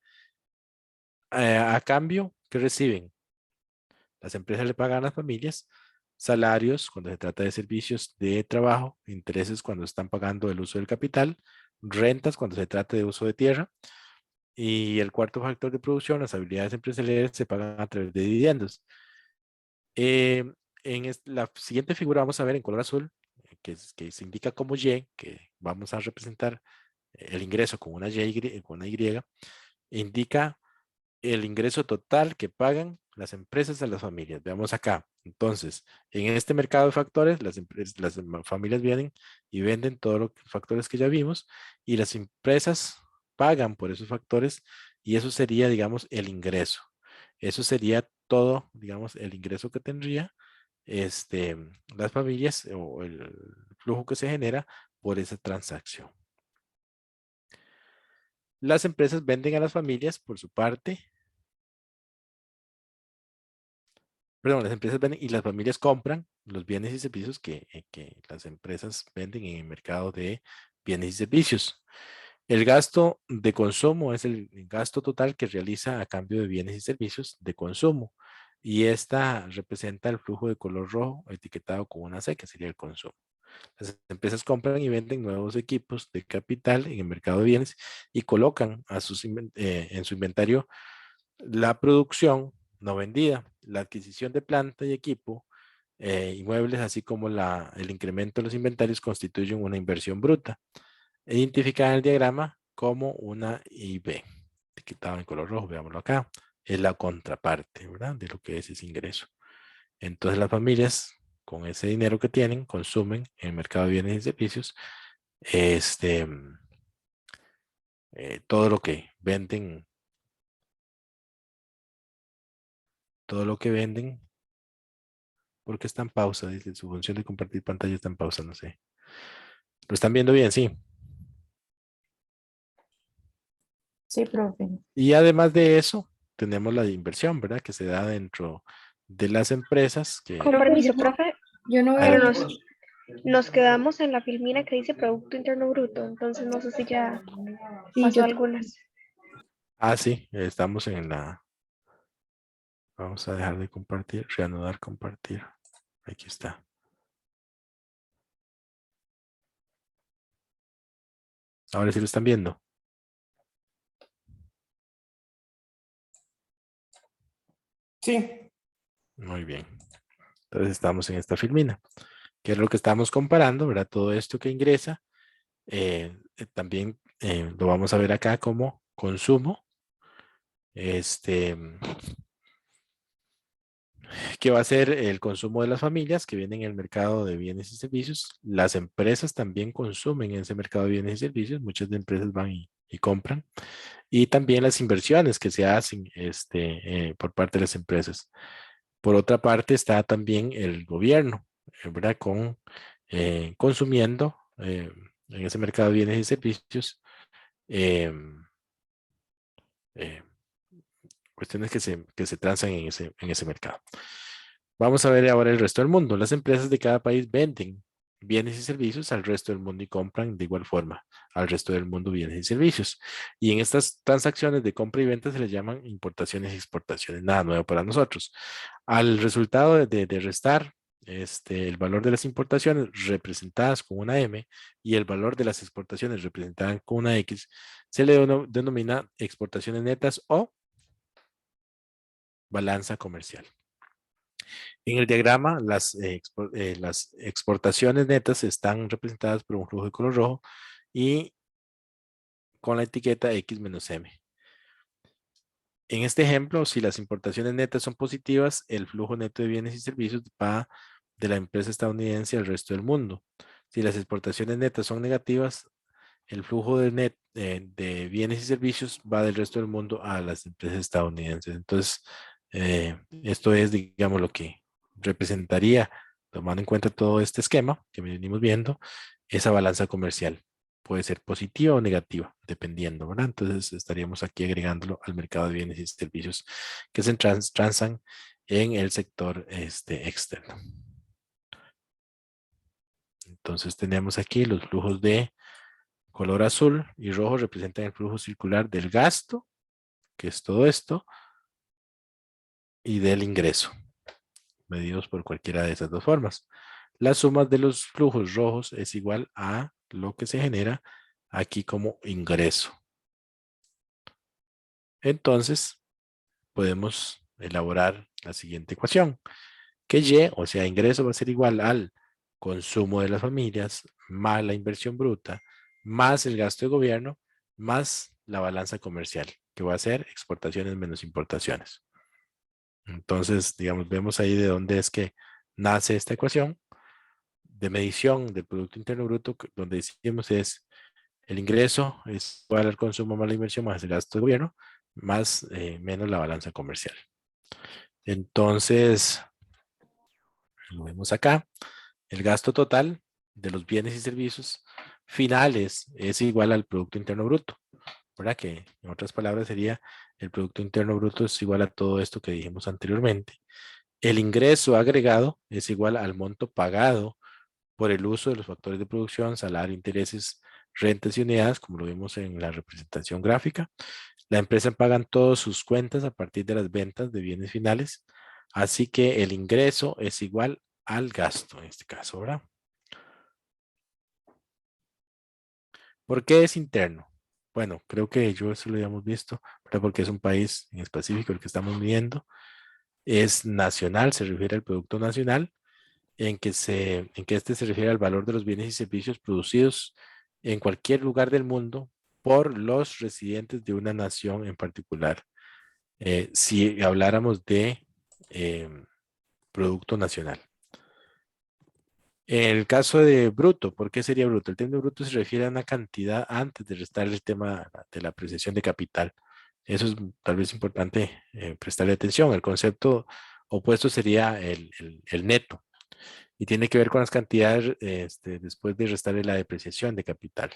A cambio, ¿qué reciben? Las empresas le pagan a las familias salarios cuando se trata de servicios de trabajo, intereses cuando están pagando el uso del capital, rentas cuando se trata de uso de tierra, y el cuarto factor de producción, las habilidades empresariales, se pagan a través de dividendos. La siguiente figura vamos a ver en color azul, que se indica como Y, que vamos a representar el ingreso con una Y, indica el ingreso total que pagan las empresas a las familias. Veamos acá. Entonces, en este mercado de factores, las familias vienen y venden todos los factores que ya vimos, y las empresas pagan por esos factores, y eso sería, digamos, el ingreso. Eso sería todo, digamos, el ingreso que tendría las familias, o el flujo que se genera por esa transacción. Las empresas venden a las familias por su parte. Perdón, las empresas venden y las familias compran los bienes y servicios que las empresas venden en el mercado de bienes y servicios. El gasto de consumo es el gasto total que realiza a cambio de bienes y servicios de consumo. Y esta representa el flujo de color rojo etiquetado con una C, que sería el consumo. Las empresas compran y venden nuevos equipos de capital en el mercado de bienes y colocan en su inventario la producción no vendida, la adquisición de planta y equipo, inmuebles, así como el incremento de los inventarios, constituyen una inversión bruta, identificada en el diagrama como una IB, etiquetado en color rojo. Veámoslo acá. Es la contraparte, ¿verdad?, de lo que es ese ingreso. Entonces las familias, con ese dinero que tienen, consumen en el mercado de bienes y servicios todo lo que venden. Todo lo que venden, porque está en pausa, dice, su función de compartir pantalla está en pausa, no sé. ¿Lo están viendo bien? Sí. Sí, profe. Y además de eso, tenemos la inversión, ¿verdad?, que se da dentro de las empresas. Con permiso, profe, Yo no pero veo. nos quedamos en la filmina que dice Producto Interno Bruto, entonces no sé si ya Sí, pasó algunas. Sí, estamos en la... Vamos a dejar de compartir, reanudar compartir. Aquí está. Ahora sí lo están viendo. Sí. Muy bien. Entonces estamos en esta filmina, que es lo que estamos comparando, ¿verdad? Todo esto que ingresa, también lo vamos a ver acá como consumo. Que va a ser el consumo de las familias que vienen en el mercado de bienes y servicios. Las empresas también consumen en ese mercado de bienes y servicios. Muchas de empresas van y compran. Y también las inversiones que se hacen por parte de las empresas. Por otra parte está también el gobierno, ¿verdad? Consumiendo en ese mercado de bienes y servicios cuestiones que se transan en ese mercado. Vamos a ver ahora el resto del mundo. Las empresas de cada país venden bienes y servicios al resto del mundo y compran de igual forma al resto del mundo bienes y servicios. Y en estas transacciones de compra y venta se les llaman importaciones y exportaciones. Nada nuevo para nosotros. Al resultado de restar el valor de las importaciones representadas con una M y el valor de las exportaciones representadas con una X, se le denomina exportaciones netas o balanza comercial. En el diagrama, las exportaciones netas están representadas por un flujo de color rojo y con la etiqueta X-M. En este ejemplo, si las importaciones netas son positivas, el flujo neto de bienes y servicios va de la empresa estadounidense al resto del mundo. Si las exportaciones netas son negativas, el flujo de bienes y servicios va del resto del mundo a las empresas estadounidenses. Entonces, esto es, digamos, lo que representaría, tomando en cuenta todo este esquema que venimos viendo, esa balanza comercial. Puede ser positiva o negativa, dependiendo, ¿verdad? Entonces, estaríamos aquí agregándolo al mercado de bienes y servicios que se transan en el sector externo. Entonces, tenemos aquí los flujos de color azul y rojo representan el flujo circular del gasto, que es todo esto, y del ingreso, medidos por cualquiera de esas dos formas. La suma de los flujos rojos es igual a lo que se genera aquí como ingreso. Entonces, podemos elaborar la siguiente ecuación, que Y, o sea, ingreso va a ser igual al consumo de las familias, más la inversión bruta, más el gasto de gobierno, más la balanza comercial, que va a ser exportaciones menos importaciones. Entonces, digamos, vemos ahí de dónde es que nace esta ecuación de medición del Producto Interno Bruto, donde decimos es el ingreso es igual al consumo más la inversión más el gasto de gobierno, más menos la balanza comercial. Entonces, lo vemos acá. El gasto total de los bienes y servicios finales es igual al Producto Interno Bruto, ¿verdad? Que en otras palabras sería el Producto Interno Bruto es igual a todo esto que dijimos anteriormente. El ingreso agregado es igual al monto pagado por el uso de los factores de producción, salario, intereses, rentas y unidades, como lo vimos en la representación gráfica. La empresa paga todas sus cuentas a partir de las ventas de bienes finales, así que el ingreso es igual al gasto en este caso, ¿verdad? ¿Por qué es interno? Bueno, creo que yo eso lo habíamos visto, ¿verdad? Porque es un país en específico el que estamos viendo. Es nacional, se refiere al producto nacional, en que este se refiere al valor de los bienes y servicios producidos en cualquier lugar del mundo por los residentes de una nación en particular. Si habláramos de producto nacional. En el caso de bruto, ¿por qué sería bruto? El término bruto se refiere a una cantidad antes de restar el tema de la apreciación de capital. Eso es tal vez importante prestarle atención. El concepto opuesto sería el neto y tiene que ver con las cantidades después de restarle la depreciación de capital.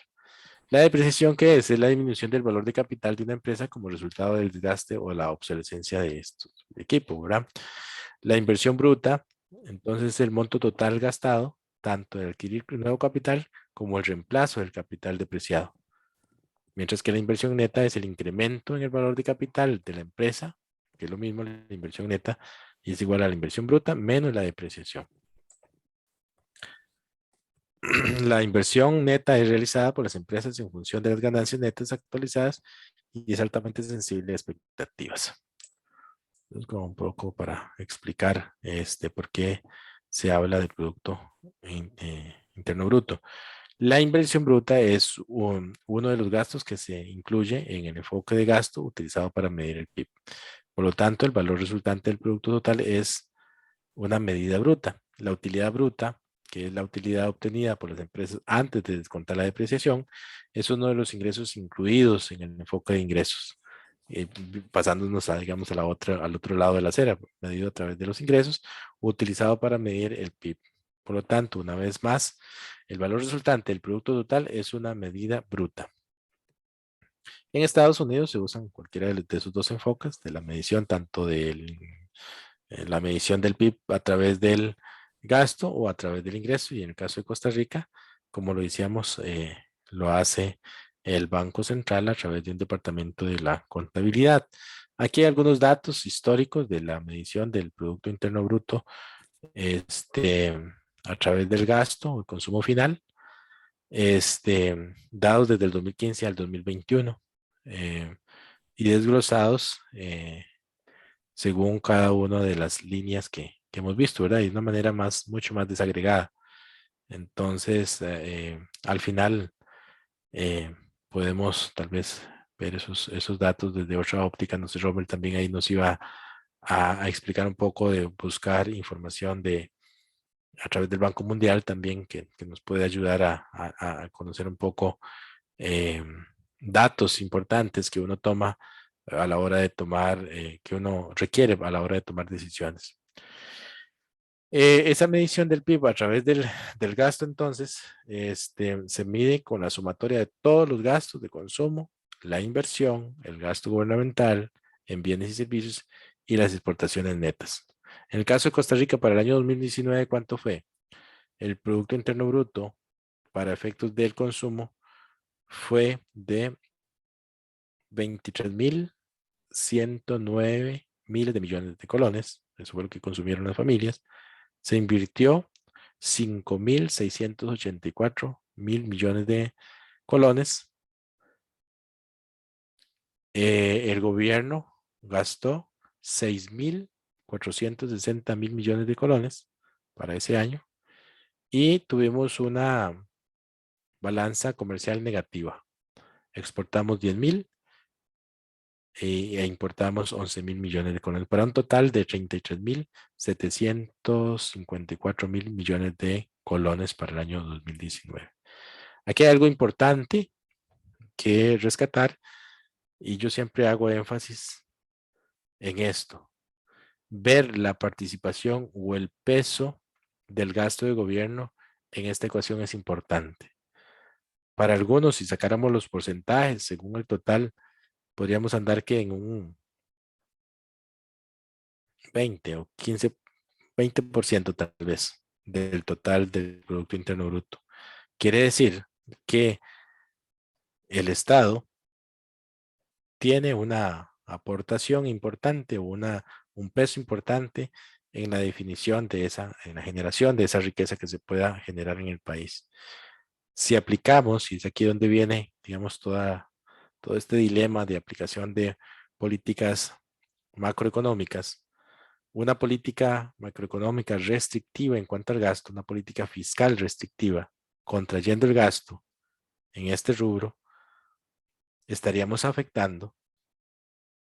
La depreciación, ¿qué es? Es la disminución del valor de capital de una empresa como resultado del desgaste o la obsolescencia de estos equipos, ¿verdad? La inversión bruta, entonces el monto total gastado, tanto de adquirir nuevo capital como el reemplazo del capital depreciado. Mientras que la inversión neta es el incremento en el valor de capital de la empresa, que es lo mismo la inversión neta, y es igual a la inversión bruta menos la depreciación. La inversión neta es realizada por las empresas en función de las ganancias netas actualizadas y es altamente sensible a expectativas. Es como un poco para explicar por qué se habla del Producto Interno Bruto. La inversión bruta es uno de los gastos que se incluye en el enfoque de gasto utilizado para medir el PIB. Por lo tanto, el valor resultante del producto total es una medida bruta. La utilidad bruta, que es la utilidad obtenida por las empresas antes de descontar la depreciación, es uno de los ingresos incluidos en el enfoque de ingresos. Pasándonos digamos, al otro lado de la acera, medido a través de los ingresos, utilizado para medir el PIB. Por lo tanto, una vez más, el valor resultante del producto total es una medida bruta. En Estados Unidos se usan cualquiera de esos dos enfoques, de la medición tanto de la medición del PIB a través del gasto o a través del ingreso, y en el caso de Costa Rica, como lo decíamos, lo hace el Banco Central a través de un departamento de la contabilidad. Aquí hay algunos datos históricos de la medición del Producto Interno Bruto a través del gasto o el consumo final, dados desde el 2015 al 2021 y desglosados según cada una de las líneas que hemos visto, ¿verdad? Y de una manera mucho más desagregada. Entonces, al final, podemos tal vez ver esos datos desde otra óptica. No sé, Robert también ahí nos iba a explicar un poco de buscar información a través del Banco Mundial también, que nos puede ayudar a conocer un poco datos importantes que uno toma a la hora de tomar, que uno requiere a la hora de tomar decisiones. Esa medición del PIB a través del gasto, entonces, se mide con la sumatoria de todos los gastos de consumo, la inversión, el gasto gubernamental en bienes y servicios y las exportaciones netas. En el caso de Costa Rica, para el año 2019, ¿cuánto fue? El Producto Interno Bruto para efectos del consumo fue de 23.109 miles de millones de colones. Eso fue lo que consumieron las familias. Se invirtió 5.684 mil millones de colones. El gobierno gastó 6.460 mil millones de colones para ese año y tuvimos una balanza comercial negativa. Exportamos 10.000 e importamos 11.000 millones de colones para un total de 33.754 mil millones de colones para el año 2019. Aquí hay algo importante que rescatar y yo siempre hago énfasis en esto. Ver la participación o el peso del gasto de gobierno en esta ecuación es importante. Para algunos, si sacáramos los porcentajes según el total, podríamos andar que en un 20 o 15, 20% tal vez del total del Producto Interno Bruto. Quiere decir que el Estado tiene una aportación importante o un peso importante en la definición de en la generación de esa riqueza que se pueda generar en el país. Si aplicamos, y es aquí donde viene, digamos, todo este dilema de aplicación de políticas macroeconómicas, una política macroeconómica restrictiva en cuanto al gasto, una política fiscal restrictiva, contrayendo el gasto en este rubro, estaríamos afectando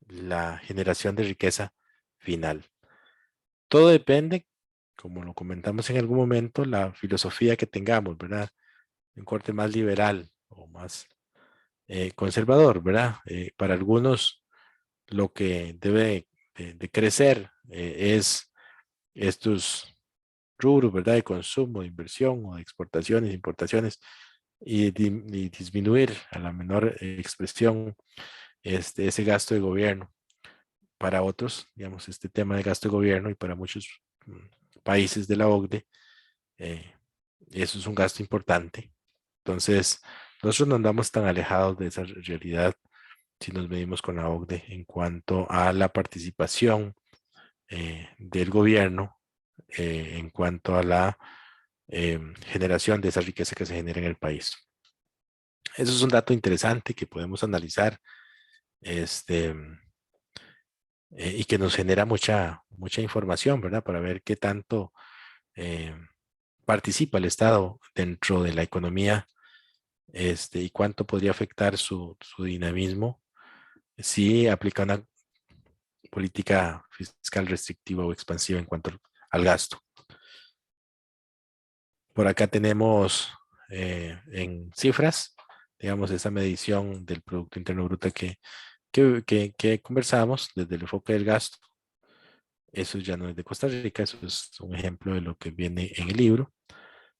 la generación de riqueza final. Todo depende, como lo comentamos en algún momento, la filosofía que tengamos, ¿verdad? Un corte más liberal o más conservador, ¿verdad? Para algunos lo que debe de crecer es estos rubros, ¿verdad? De consumo, de inversión o de exportaciones, importaciones y disminuir a la menor expresión ese gasto de gobierno. Para otros, digamos, este tema de gasto de gobierno y para muchos países de la OCDE, eso es un gasto importante. Entonces, nosotros no andamos tan alejados de esa realidad si nos medimos con la OCDE en cuanto a la participación del gobierno, en cuanto a la generación de esa riqueza que se genera en el país. Eso es un dato interesante que podemos analizar y que nos genera mucha información, ¿verdad? Para ver qué tanto participa el Estado dentro de la economía y cuánto podría afectar su dinamismo si aplica una política fiscal restrictiva o expansiva en cuanto al gasto. Por acá tenemos en cifras, digamos, esa medición del Producto Interno Bruto que conversamos desde el enfoque del gasto. Eso ya no es de Costa Rica, eso es un ejemplo de lo que viene en el libro.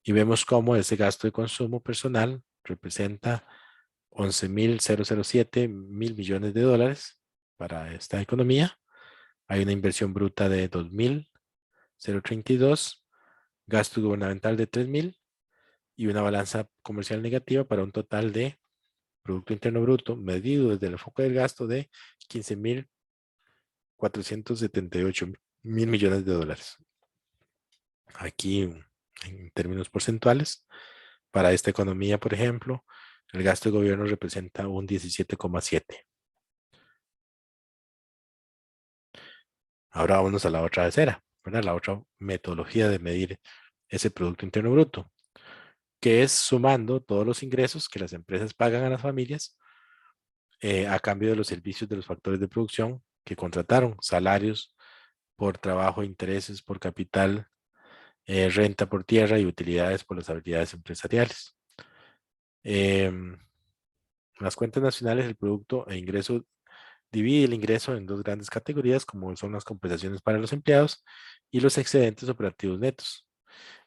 Y vemos cómo ese gasto de consumo personal representa 11.007 mil millones de dólares para esta economía. Hay una inversión bruta de 2.032, gasto gubernamental de 3.000 y una balanza comercial negativa para un total de Producto Interno Bruto medido desde el enfoque del gasto de 15.478 mil millones de dólares. Aquí, en términos porcentuales, para esta economía, por ejemplo, el gasto de gobierno representa un 17,7. Ahora vámonos a la otra esfera, ¿verdad? La otra metodología de medir ese Producto Interno Bruto, que es sumando todos los ingresos que las empresas pagan a las familias a cambio de los servicios de los factores de producción que contrataron, salarios por trabajo, intereses por capital, renta por tierra y utilidades por las habilidades empresariales. Las cuentas nacionales, el producto e ingreso divide el ingreso en dos grandes categorías, como son las compensaciones para los empleados y los excedentes operativos netos.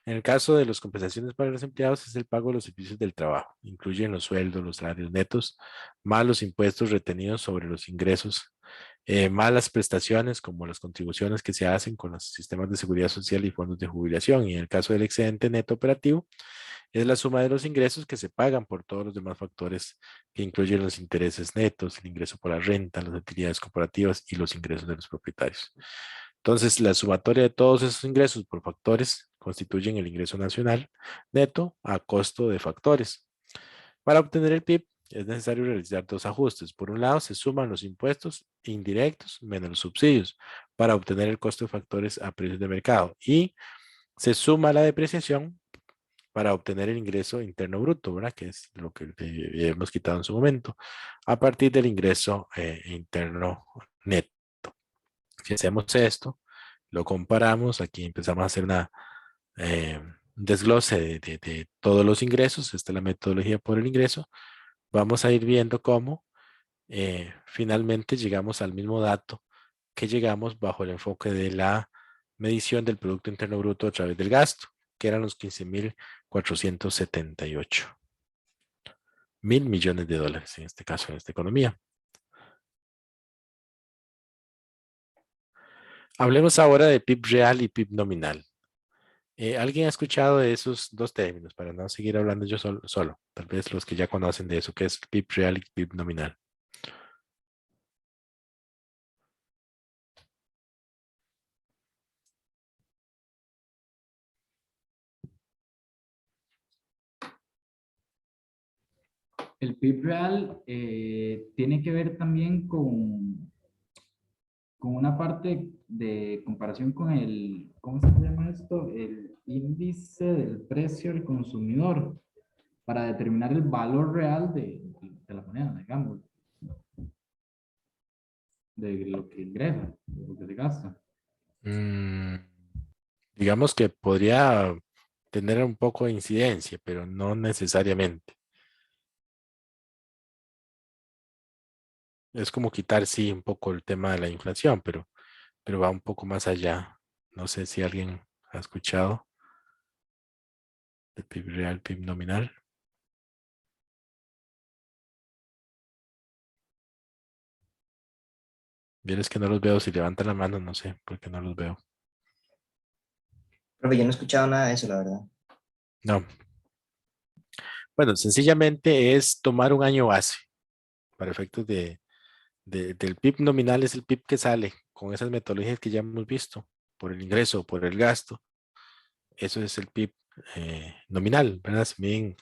En el caso de las compensaciones para los empleados es el pago de los servicios del trabajo. Incluyen los sueldos, los salarios netos, más los impuestos retenidos sobre los ingresos, más las prestaciones como las contribuciones que se hacen con los sistemas de seguridad social y fondos de jubilación. Y en el caso del excedente neto operativo, es la suma de los ingresos que se pagan por todos los demás factores que incluyen los intereses netos, el ingreso por la renta, las utilidades corporativas y los ingresos de los propietarios. Entonces, la sumatoria de todos esos ingresos por factores constituyen el ingreso nacional neto a costo de factores. Para obtener el PIB es necesario realizar dos ajustes. Por un lado, se suman los impuestos indirectos menos los subsidios para obtener el costo de factores a precios de mercado y se suma la depreciación para obtener el ingreso interno bruto, ¿verdad? Que es lo que hemos quitado en su momento, a partir del ingreso interno neto. Si hacemos esto, lo comparamos, aquí empezamos a hacer un desglose de todos los ingresos, esta es la metodología por el ingreso, vamos a ir viendo cómo finalmente llegamos al mismo dato que llegamos bajo el enfoque de la medición del Producto Interno Bruto a través del gasto, que eran los 15.478 mil millones de dólares, en este caso, en esta economía. Hablemos ahora de PIB real y PIB nominal. ¿Alguien ha escuchado de esos dos términos? Para no seguir hablando yo solo. Tal vez los que ya conocen de eso, que es PIB real y PIB nominal. El PIB real tiene que ver también con una parte de comparación con el, ¿cómo se llama esto? El índice del precio al consumidor para determinar el valor real de la moneda, digamos, de lo que ingresa, de lo que se gasta. Digamos que podría tener un poco de incidencia, pero no necesariamente. Es como quitar, sí, un poco el tema de la inflación, pero va un poco más allá. No sé si alguien ha escuchado de PIB real, PIB nominal. Vieres que no los veo. Si levantan la mano, no sé por qué no los veo. Profe, yo no he escuchado nada de eso, la verdad. No. Bueno, sencillamente es tomar un año base para efectos del PIB nominal. Es el PIB que sale con esas metodologías que ya hemos visto, por el ingreso, por el gasto. Eso es el PIB nominal, ¿verdad? Se miden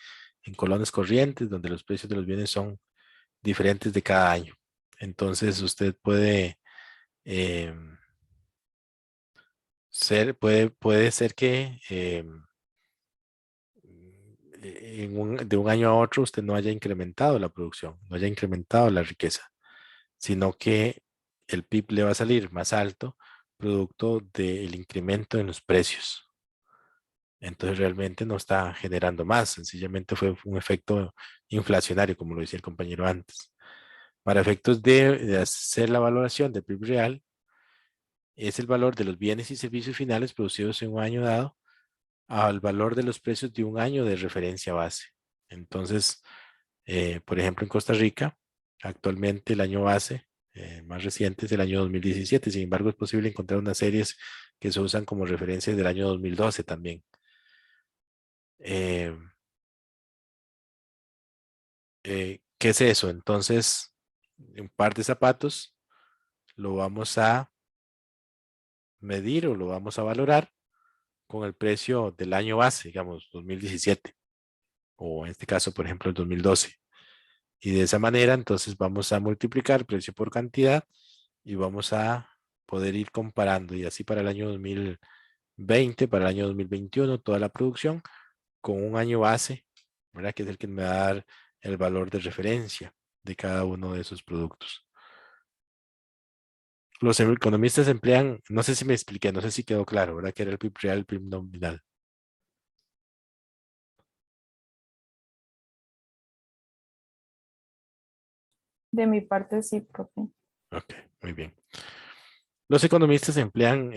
en colones corrientes, donde los precios de los bienes son diferentes de cada año. Entonces, usted puede puede ser que de un año a otro usted no haya incrementado la producción, no haya incrementado la riqueza, sino que el PIB le va a salir más alto producto del incremento en los precios. Entonces realmente no está generando más, sencillamente fue un efecto inflacionario, como lo decía el compañero antes. Para efectos de hacer la valoración del PIB real, es el valor de los bienes y servicios finales producidos en un año dado al valor de los precios de un año de referencia base. Entonces, por ejemplo, en Costa Rica, actualmente el año base más reciente es el año 2017. Sin embargo, es posible encontrar unas series que se usan como referencias del año 2012 también. ¿Qué es eso? Entonces, un par de zapatos lo vamos a medir o lo vamos a valorar con el precio del año base, digamos, 2017, o en este caso, por ejemplo, el 2012. Y de esa manera, entonces vamos a multiplicar precio por cantidad y vamos a poder ir comparando. Y así para el año 2020, para el año 2021, toda la producción con un año base, ¿verdad? Que es el que me va a dar el valor de referencia de cada uno de esos productos. Los economistas emplean, no sé si me expliqué, no sé si quedó claro, ¿verdad? Que era el PIB real, el PIB nominal. De mi parte sí, profe. Ok, muy bien. Los economistas emplean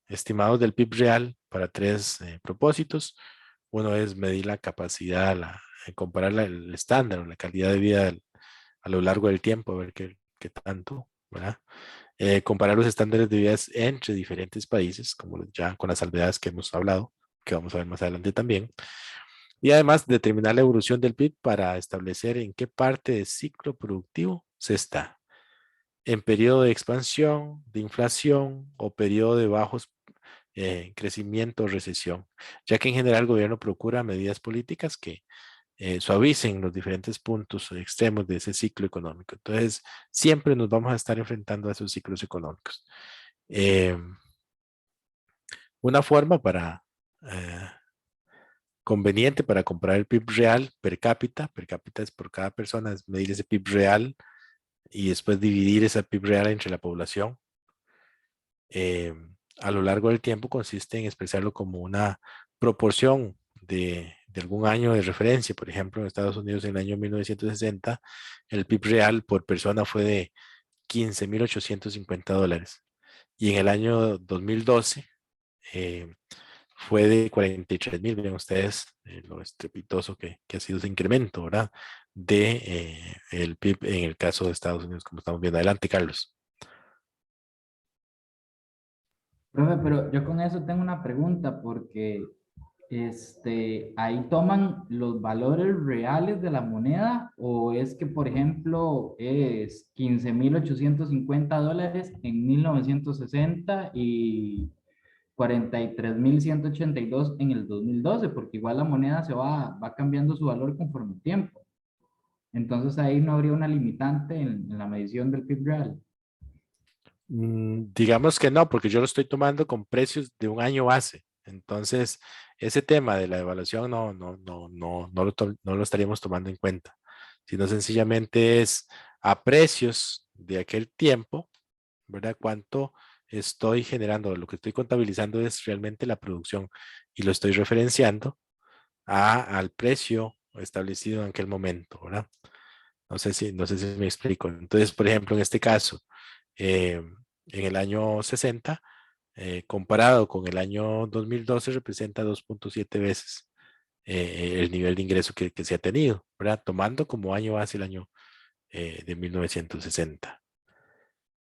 estimados del PIB real para tres propósitos. Uno es medir la capacidad, comparar el estándar o la calidad de vida a lo largo del tiempo, a ver qué tanto, ¿verdad? Comparar los estándares de vida entre diferentes países, como ya con las salvedades que hemos hablado, que vamos a ver más adelante también. Y además determinar la evolución del PIB para establecer en qué parte del ciclo productivo se está. En periodo de expansión, de inflación o periodo de bajos crecimiento o recesión, ya que en general el gobierno procura medidas políticas que suavicen los diferentes puntos extremos de ese ciclo económico. Entonces, siempre nos vamos a estar enfrentando a esos ciclos económicos. Una forma conveniente para comparar el PIB real per cápita es por cada persona, es medir ese PIB real y después dividir ese PIB real entre la población. A lo largo del tiempo consiste en expresarlo como una proporción de algún año de referencia. Por ejemplo, en Estados Unidos en el año 1960, el PIB real por persona fue de $15,850. Y en el año 2012 fue de 43,000. Vean ustedes lo estrepitoso que ha sido ese incremento, ¿verdad? De el PIB en el caso de Estados Unidos, como estamos viendo. Adelante, Carlos. Profe, pero yo con eso tengo una pregunta porque ahí toman los valores reales de la moneda o es que, por ejemplo, es $15,850 en 1960 y 43,182 en el 2012, porque igual la moneda va cambiando su valor conforme el tiempo. Entonces ahí no habría una limitante en la medición del PIB real. Digamos que no, porque yo lo estoy tomando con precios de un año base. Entonces, ese tema de la evaluación no lo estaríamos tomando en cuenta, sino sencillamente es a precios de aquel tiempo, ¿verdad? ¿Cuánto estoy generando? Lo que estoy contabilizando es realmente la producción y lo estoy referenciando al precio establecido en aquel momento, ¿verdad? No sé si me explico. Entonces, por ejemplo, en este caso, en el año 60, comparado con el año 2012, representa 2.7 veces el nivel de ingreso que se ha tenido, ¿verdad? Tomando como año base el año de 1960.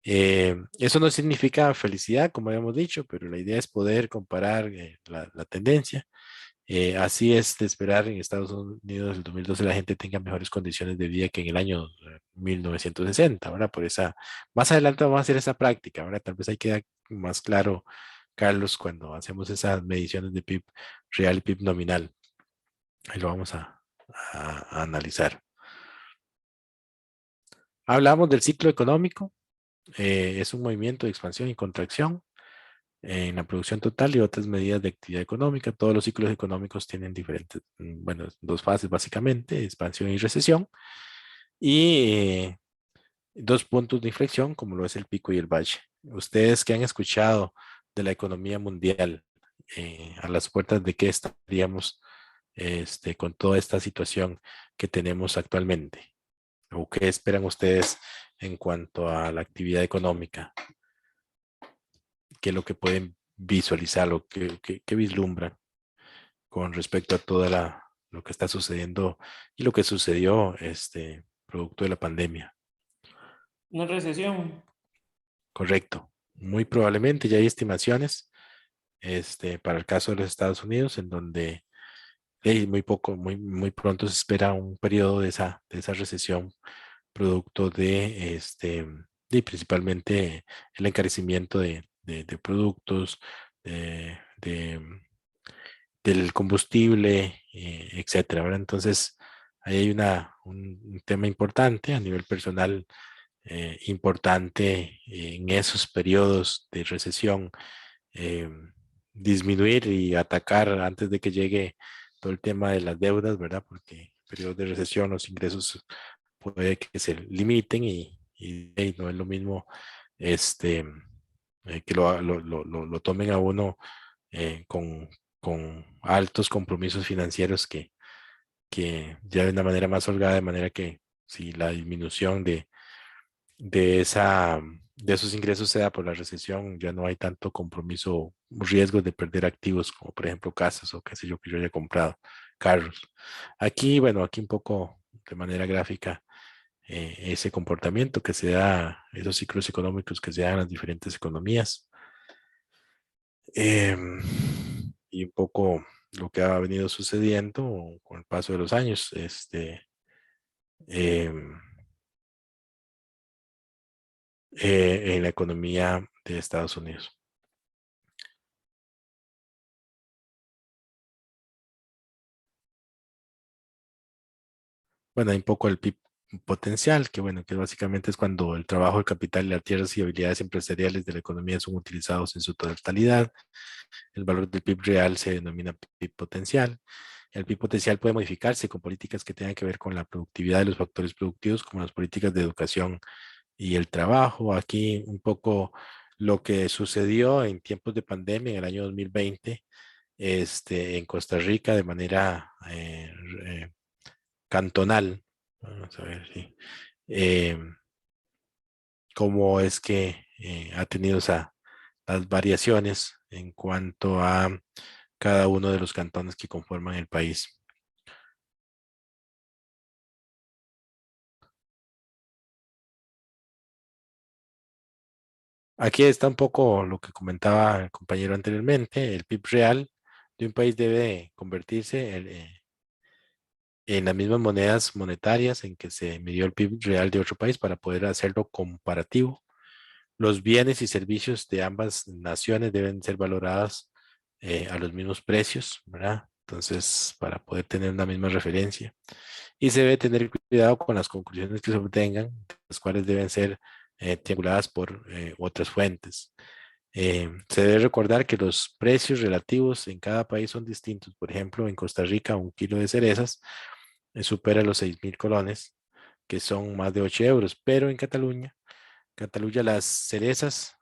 Eso no significa felicidad, como habíamos dicho, pero la idea es poder comparar la tendencia. Así es de esperar en Estados Unidos en el 2012 la gente tenga mejores condiciones de vida que en el año 1960, ¿verdad? Más adelante vamos a hacer esa práctica, ¿verdad? Tal vez ahí queda más claro, Carlos, cuando hacemos esas mediciones de PIB real y PIB nominal. Ahí lo vamos a analizar. Hablamos del ciclo económico. Es un movimiento de expansión y contracción en la producción total y otras medidas de actividad económica. Todos los ciclos económicos tienen diferentes, dos fases básicamente, expansión y recesión, y dos puntos de inflexión, como lo es el pico y el valle. Ustedes que han escuchado de la economía mundial, a las puertas de qué estaríamos con toda esta situación que tenemos actualmente, o qué esperan ustedes en cuanto a la actividad económica. ¿Qué es lo que pueden visualizar o qué vislumbran con respecto a toda lo que está sucediendo y lo que sucedió producto de la pandemia? Una recesión. Correcto. Muy probablemente ya hay estimaciones para el caso de los Estados Unidos en donde muy pronto se espera un periodo de esa recesión producto de principalmente el encarecimiento de productos, del combustible, etcétera, ¿verdad? Entonces, ahí hay un tema importante a nivel personal, importante en esos periodos de recesión, disminuir y atacar antes de que llegue todo el tema de las deudas, ¿verdad? Porque en periodos de recesión los ingresos puede que se limiten y no es lo mismo que lo tomen a uno con altos compromisos financieros que ya de una manera más holgada, de manera que si la disminución de esos ingresos se da por la recesión, ya no hay tanto compromiso, riesgos de perder activos, como por ejemplo casas o qué sé yo, que yo haya comprado, carros. Aquí un poco de manera gráfica, ese comportamiento que se da, esos ciclos económicos que se dan en las diferentes economías. Y un poco lo que ha venido sucediendo con el paso de los años. En la economía de Estados Unidos. Bueno, hay un poco el PIB potencial, que bueno, que básicamente es cuando el trabajo, el capital, las tierras y habilidades empresariales de la economía son utilizados en su totalidad. El valor del PIB real se denomina PIB potencial. El PIB potencial puede modificarse con políticas que tengan que ver con la productividad de los factores productivos, como las políticas de educación y el trabajo. Aquí un poco lo que sucedió en tiempos de pandemia en el año 2020 en Costa Rica de manera cantonal. Vamos a ver si cómo es que ha tenido las variaciones en cuanto a cada uno de los cantones que conforman el país. Aquí está un poco lo que comentaba el compañero anteriormente. El PIB real de un país debe convertirse en las mismas monedas monetarias en que se midió el PIB real de otro país para poder hacerlo comparativo. Los bienes y servicios de ambas naciones deben ser valorados a los mismos precios, ¿verdad? Entonces, para poder tener una misma referencia. Y se debe tener cuidado con las conclusiones que se obtengan, las cuales deben ser trianguladas por otras fuentes. Se debe recordar que los precios relativos en cada país son distintos. Por ejemplo, en Costa Rica, un kilo de cerezas supera los 6.000 colones, que son más de 8 euros, pero en Cataluña, las cerezas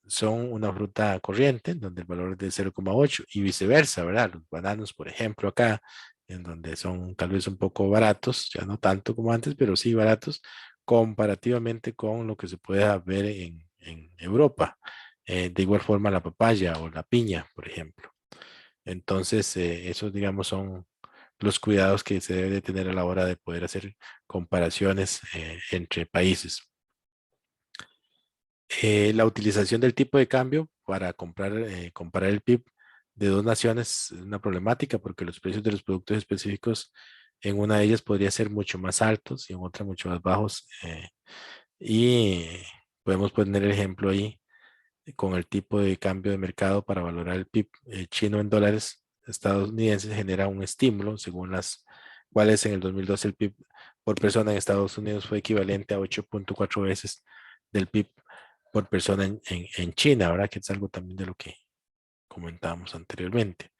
son una fruta corriente, donde el valor es de 0,8 y viceversa, ¿verdad? Los bananos, por ejemplo, acá, en donde son tal vez un poco baratos, ya no tanto como antes, pero sí baratos, comparativamente con lo que se puede ver en Europa. De igual forma la papaya o la piña, por ejemplo. Entonces, esos, digamos, son los cuidados que se debe de tener a la hora de poder hacer comparaciones entre países. La utilización del tipo de cambio para comparar el PIB de dos naciones es una problemática porque los precios de los productos específicos en una de ellas podría ser mucho más altos y en otra mucho más bajos. Y podemos poner el ejemplo ahí con el tipo de cambio de mercado para valorar el PIB chino en dólares estadounidenses genera un estímulo según las cuales en el 2012 el PIB por persona en Estados Unidos fue equivalente a 8.4 veces del PIB por persona en China, ¿verdad? Que es algo también de lo que comentábamos anteriormente.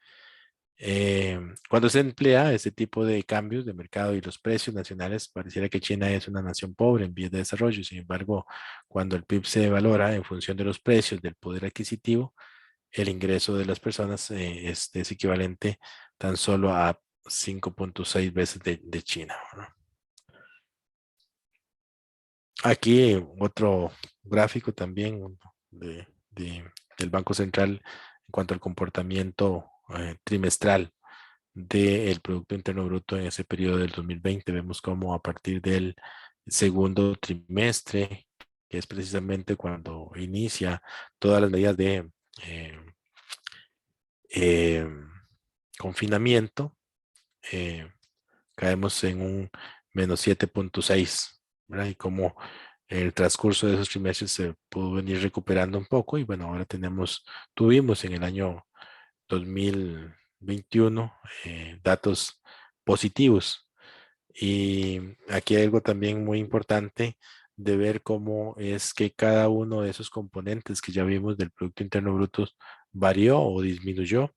Cuando se emplea ese tipo de cambios de mercado y los precios nacionales, pareciera que China es una nación pobre en vías de desarrollo. Sin embargo, cuando el PIB se valora en función de los precios del poder adquisitivo, el ingreso de las personas es equivalente tan solo a 5.6 veces de China, ¿verdad? Aquí otro gráfico también del Banco Central en cuanto al comportamiento trimestral del Producto Interno Bruto en ese periodo del 2020. Vemos cómo a partir del segundo trimestre, que es precisamente cuando inicia todas las medidas de confinamiento, caemos en un menos 7.6, ¿verdad? Y como el transcurso de esos trimestres se pudo venir recuperando un poco y bueno, ahora tuvimos en el año 2021 datos positivos. Y aquí hay algo también muy importante de ver cómo es que cada uno de esos componentes que ya vimos del Producto Interno Bruto varió o disminuyó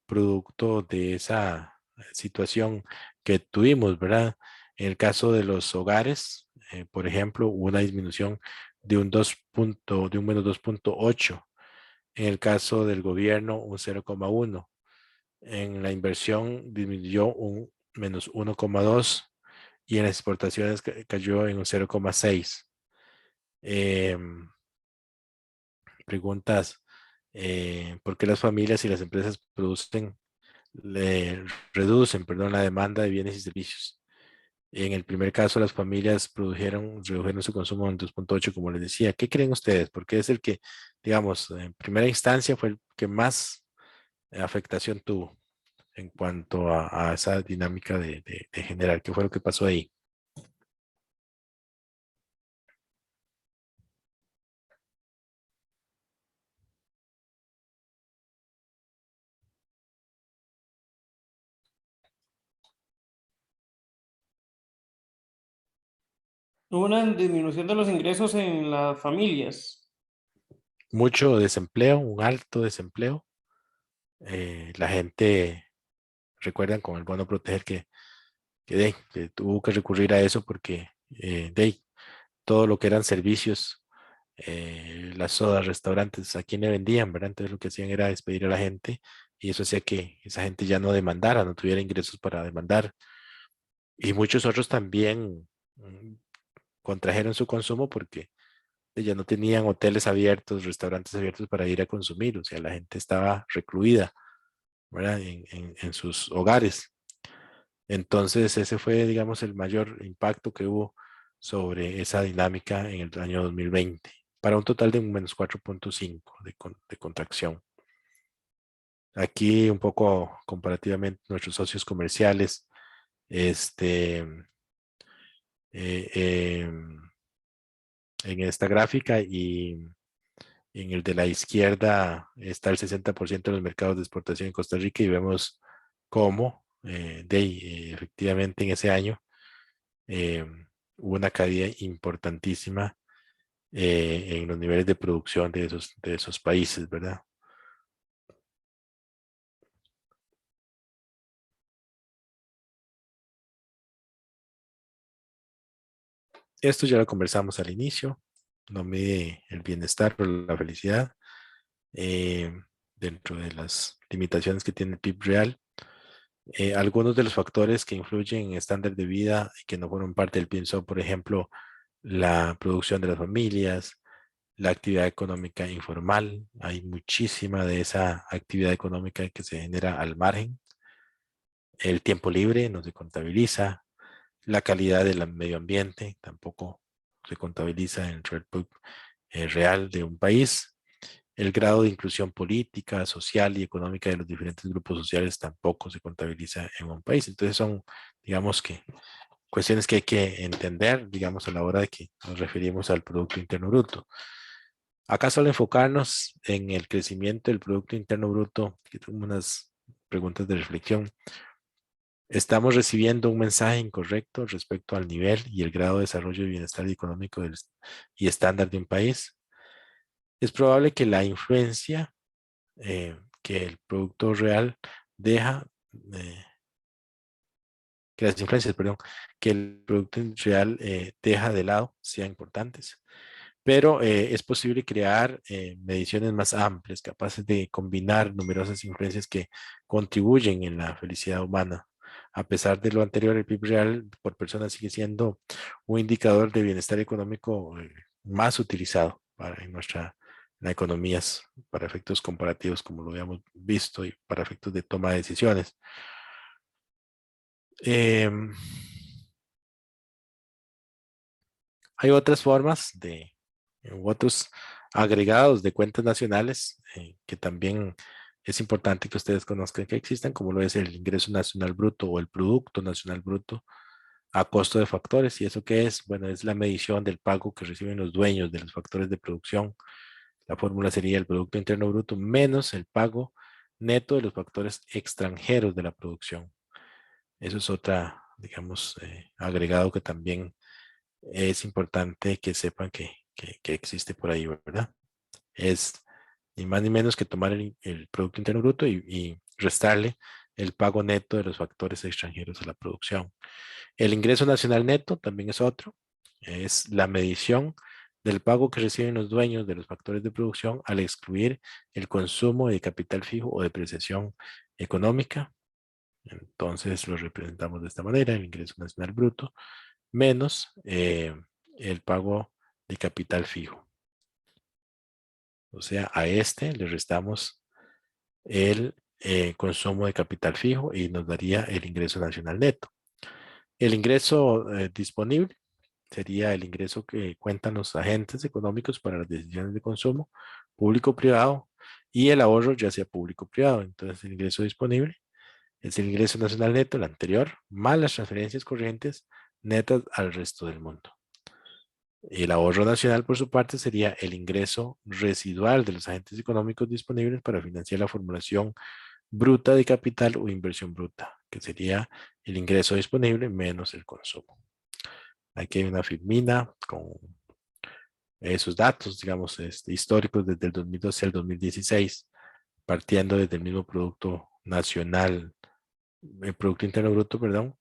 producto de esa situación que tuvimos, ¿verdad? En el caso de los hogares, por ejemplo, hubo una disminución de un menos 2.8. En el caso del gobierno, un 0,1. En la inversión disminuyó un menos 1,2 y en las exportaciones cayó en un 0,6. Preguntas, ¿por qué las familias y las empresas reducen la demanda de bienes y servicios? En el primer caso, las familias redujeron su consumo en 2.8, como les decía. ¿Qué creen ustedes? Porque es el que, digamos, en primera instancia fue el que más afectación tuvo en cuanto a esa dinámica de generar? ¿Qué fue lo que pasó ahí? Hubo una disminución de los ingresos en las familias. Mucho desempleo, un alto desempleo. La gente, recuerdan con el bono proteger que tuvo que recurrir a eso porque todo lo que eran servicios, las sodas, restaurantes, a quién le vendían, ¿verdad? Entonces lo que hacían era despedir a la gente y eso hacía que esa gente ya no demandara, no tuviera ingresos para demandar. Y muchos otros también contrajeron su consumo porque ya no tenían hoteles abiertos, restaurantes abiertos para ir a consumir, o sea, la gente estaba recluida, ¿verdad? En sus hogares. Entonces, ese fue, digamos, el mayor impacto que hubo sobre esa dinámica en el año 2020, para un total de un menos 4.5 de contracción. Aquí un poco comparativamente nuestros socios comerciales, en esta gráfica y en el de la izquierda está el 60% de los mercados de exportación en Costa Rica y vemos cómo efectivamente en ese año hubo una caída importantísima en los niveles de producción de esos países, ¿verdad? Esto ya lo conversamos al inicio, no mide el bienestar o la felicidad dentro de las limitaciones que tiene el PIB real. Algunos de los factores que influyen en el estándar de vida y que no fueron parte del PIB son, por ejemplo, la producción de las familias, la actividad económica informal. Hay muchísima de esa actividad económica que se genera al margen. El tiempo libre no se contabiliza. La calidad del medio ambiente tampoco se contabiliza dentro del PIB real de un país. El grado de inclusión política, social y económica de los diferentes grupos sociales tampoco se contabiliza en un país. Entonces son, digamos que, cuestiones que hay que entender, digamos, a la hora de que nos referimos al Producto Interno Bruto. Acá solo enfocarnos en el crecimiento del Producto Interno Bruto, que tengo unas preguntas de reflexión. ¿Estamos recibiendo un mensaje incorrecto respecto al nivel y el grado de desarrollo y bienestar económico y estándar de un país? Es probable que la influencia que el producto real deja, que las influencias, perdón, que el producto real deja de lado sean importantes. Pero es posible crear mediciones más amplias, capaces de combinar numerosas influencias que contribuyen en la felicidad humana. A pesar de lo anterior, el PIB real por persona sigue siendo un indicador de bienestar económico más utilizado en nuestra economías para efectos comparativos, como lo habíamos visto, y para efectos de toma de decisiones. Hay otras formas u otros agregados de cuentas nacionales que también es importante que ustedes conozcan que existan, como lo es el ingreso nacional bruto o el Producto Nacional Bruto a costo de factores. ¿Y eso qué es? Bueno, es la medición del pago que reciben los dueños de los factores de producción. La fórmula sería el Producto Interno Bruto menos el pago neto de los factores extranjeros de la producción. Eso es otra, digamos, agregado que también es importante que sepan que existe por ahí, ¿verdad? Es ni más ni menos que tomar el Producto Interno Bruto y restarle el pago neto de los factores extranjeros a la producción. El ingreso nacional neto también es otro. Es la medición del pago que reciben los dueños de los factores de producción al excluir el consumo de capital fijo o depreciación económica. Entonces lo representamos de esta manera, el ingreso nacional bruto menos el pago de capital fijo. O sea, a este le restamos el consumo de capital fijo y nos daría el ingreso nacional neto. El ingreso disponible sería el ingreso que cuentan los agentes económicos para las decisiones de consumo público-privado y el ahorro ya sea público o privado. Entonces el ingreso disponible es el ingreso nacional neto, el anterior, más las transferencias corrientes netas al resto del mundo. El ahorro nacional, por su parte, sería el ingreso residual de los agentes económicos disponibles para financiar la formulación bruta de capital o inversión bruta, que sería el ingreso disponible menos el consumo. Aquí hay una filmina con esos datos, digamos, históricos desde el 2012 al 2016, partiendo desde el mismo Producto Nacional, el Producto Interno Bruto, perdón,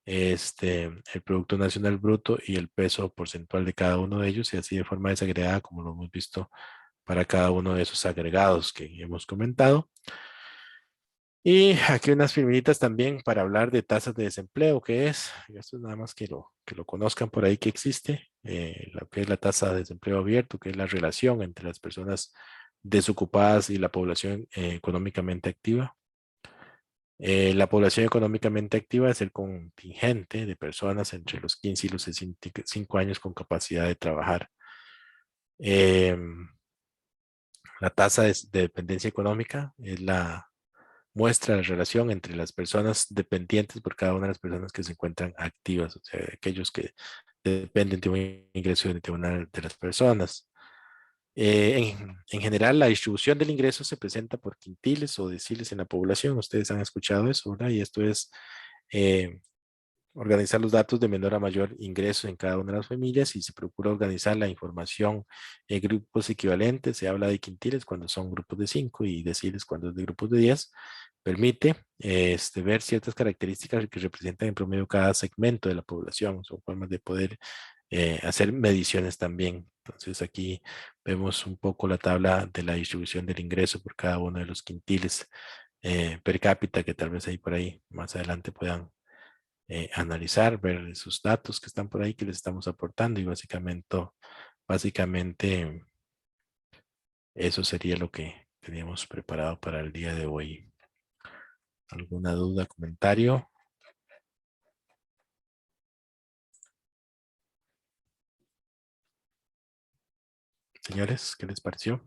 el Producto Nacional Bruto y el peso porcentual de cada uno de ellos, y así de forma desagregada, como lo hemos visto para cada uno de esos agregados que hemos comentado. Y aquí unas firminitas también para hablar de tasas de desempleo, que es, esto es nada más que lo conozcan por ahí que existe, lo que es la tasa de desempleo abierto, que es la relación entre las personas desocupadas y la población económicamente activa. La población económicamente activa es el contingente de personas entre los 15 y los 65 años con capacidad de trabajar. La tasa de dependencia económica es muestra la relación entre las personas dependientes por cada una de las personas que se encuentran activas, o sea, aquellos que dependen de un ingreso de una de las personas. En general, la distribución del ingreso se presenta por quintiles o deciles en la población. Ustedes han escuchado eso, ¿verdad? Y esto es organizar los datos de menor a mayor ingreso en cada una de las familias y se procura organizar la información en grupos equivalentes. Se habla de quintiles cuando son grupos de 5 y deciles cuando es de grupos de 10. Permite ver ciertas características que representan en promedio cada segmento de la población. Son formas de poder hacer mediciones también. Entonces aquí vemos un poco la tabla de la distribución del ingreso por cada uno de los quintiles per cápita, que tal vez ahí por ahí más adelante puedan analizar, ver esos datos que están por ahí que les estamos aportando, y básicamente eso sería lo que teníamos preparado para el día de hoy. ¿Alguna duda, comentario? Señores, ¿qué les pareció?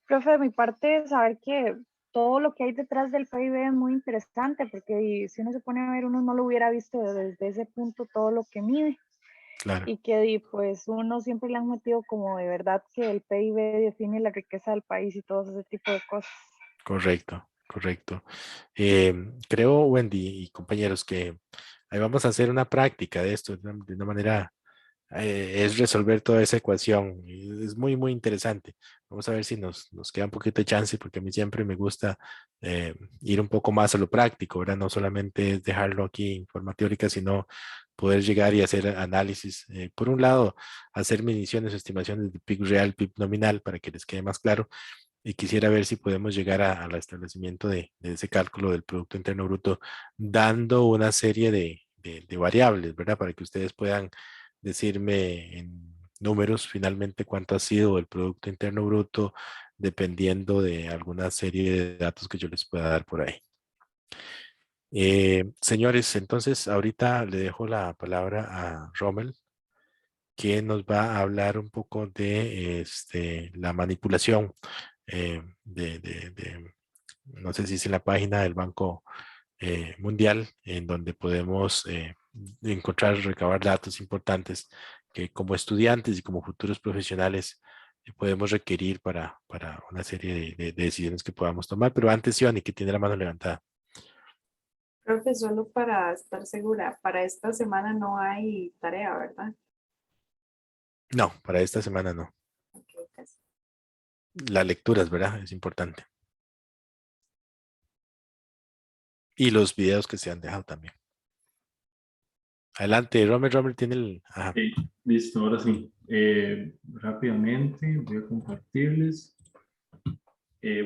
Profe, de mi parte, saber que todo lo que hay detrás del PIB es muy interesante, porque si uno se pone a ver, uno no lo hubiera visto desde ese punto todo lo que mide. Claro. Y que pues uno siempre le han metido como de verdad que el PIB define la riqueza del país y todo ese tipo de cosas. Correcto, correcto. Creo, Wendy y compañeros, que ahí vamos a hacer una práctica de esto de una manera, es resolver toda esa ecuación. Y es muy, muy interesante. Vamos a ver si nos queda un poquito de chance, porque a mí siempre me gusta ir un poco más a lo práctico, ¿verdad? No solamente dejarlo aquí en forma teórica, sino poder llegar y hacer análisis. Por un lado, hacer mediciones o estimaciones de PIB real, PIB nominal, para que les quede más claro. Y quisiera ver si podemos llegar al establecimiento de ese cálculo del Producto Interno Bruto, dando una serie de variables, ¿verdad? Para que ustedes puedan decirme en números finalmente cuánto ha sido el Producto Interno Bruto, dependiendo de alguna serie de datos que yo les pueda dar por ahí. Señores, entonces ahorita le dejo la palabra a Rommel, que nos va a hablar un poco de la manipulación no sé si es en la página del Banco Mundial, en donde podemos encontrar, recabar datos importantes que como estudiantes y como futuros profesionales podemos requerir para una serie de decisiones que podamos tomar. Pero antes, Ivani, que tiene la mano levantada. Profe, solo para estar segura, para esta semana no hay tarea, ¿verdad? No, para esta semana no. Okay, casi. Las lecturas, ¿verdad? Es importante. Y los videos que se han dejado también. Adelante, Rommel tiene el... Ajá. Okay, listo, ahora sí. Rápidamente voy a compartirles.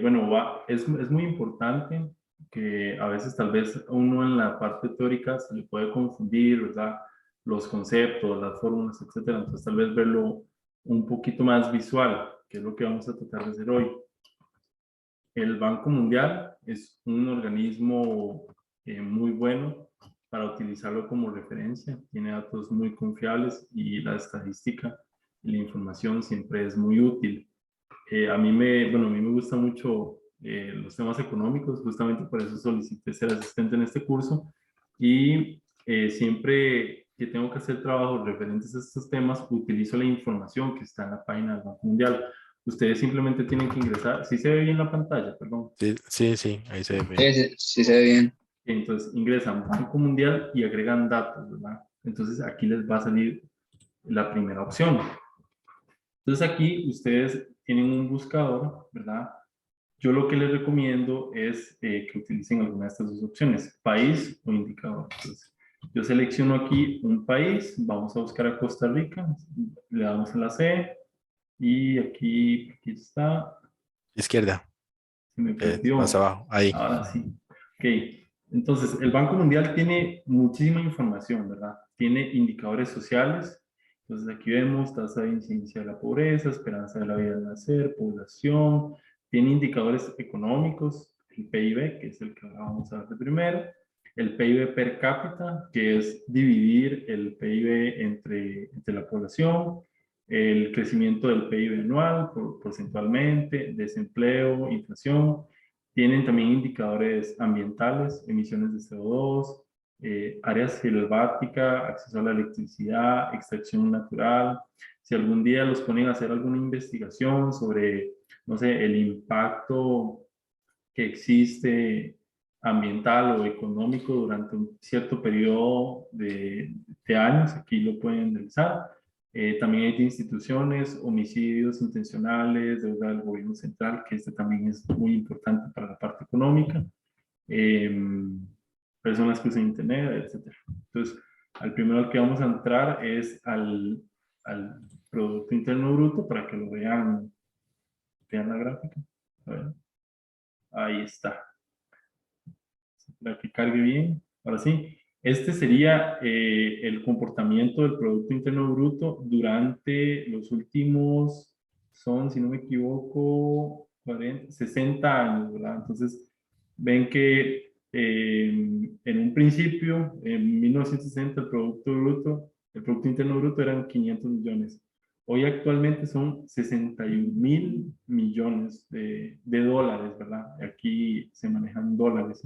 Bueno, es muy importante que a veces tal vez uno en la parte teórica se le puede confundir, ¿verdad? Los conceptos, las fórmulas, etcétera. Entonces tal vez verlo un poquito más visual, que es lo que vamos a tratar de hacer hoy. El Banco Mundial es un organismo muy bueno para utilizarlo como referencia. Tiene datos muy confiables y la estadística la información siempre es muy útil. A mí me gusta mucho los temas económicos, justamente por eso solicité ser asistente en este curso, y siempre que tengo que hacer trabajos referentes a estos temas, utilizo la información que está en la página del Banco Mundial. Ustedes simplemente tienen que ingresar, ¿sí se ve bien la pantalla? Perdón. Sí, ahí se ve bien. Sí se ve bien. Entonces ingresan Banco Mundial y agregan datos, ¿verdad? Entonces aquí les va a salir la primera opción. Entonces aquí ustedes tienen un buscador, ¿verdad? Yo lo que les recomiendo es que utilicen alguna de estas dos opciones, país o indicador. Entonces, yo selecciono aquí un país, vamos a buscar a Costa Rica, le damos a la C y aquí está. Izquierda. Se me perdió. Más abajo, ahí. Ahora sí. Ok. Entonces, el Banco Mundial tiene muchísima información, ¿verdad? Tiene indicadores sociales. Entonces, aquí vemos tasa de incidencia de la pobreza, esperanza de la vida al nacer, población. Tiene indicadores económicos, el PIB, que es el que ahora vamos a ver de primero. El PIB per cápita, que es dividir el PIB entre la población. El crecimiento del PIB anual porcentualmente, desempleo, inflación. Tienen también indicadores ambientales, emisiones de CO2, áreas selváticas, acceso a la electricidad, extracción natural. Si algún día los ponen a hacer alguna investigación sobre, no sé, el impacto que existe ambiental o económico durante un cierto periodo de años, aquí lo pueden realizar. También hay de instituciones, homicidios intencionales, deuda del gobierno central, que este también es muy importante para la parte económica. Personas que usan internet, etc. Entonces, al primero al que vamos a entrar es al Producto Interno Bruto, para que lo vean la gráfica. A ver. Ahí está. Para que cargue bien. Ahora sí. Este sería el comportamiento del Producto Interno Bruto durante los últimos, si no me equivoco, 60 años, ¿verdad? Entonces, ven que en un principio, en 1960, el Producto Interno Bruto eran 500 millones. Hoy actualmente son 61.000 millones de dólares, ¿verdad? Aquí se manejan dólares.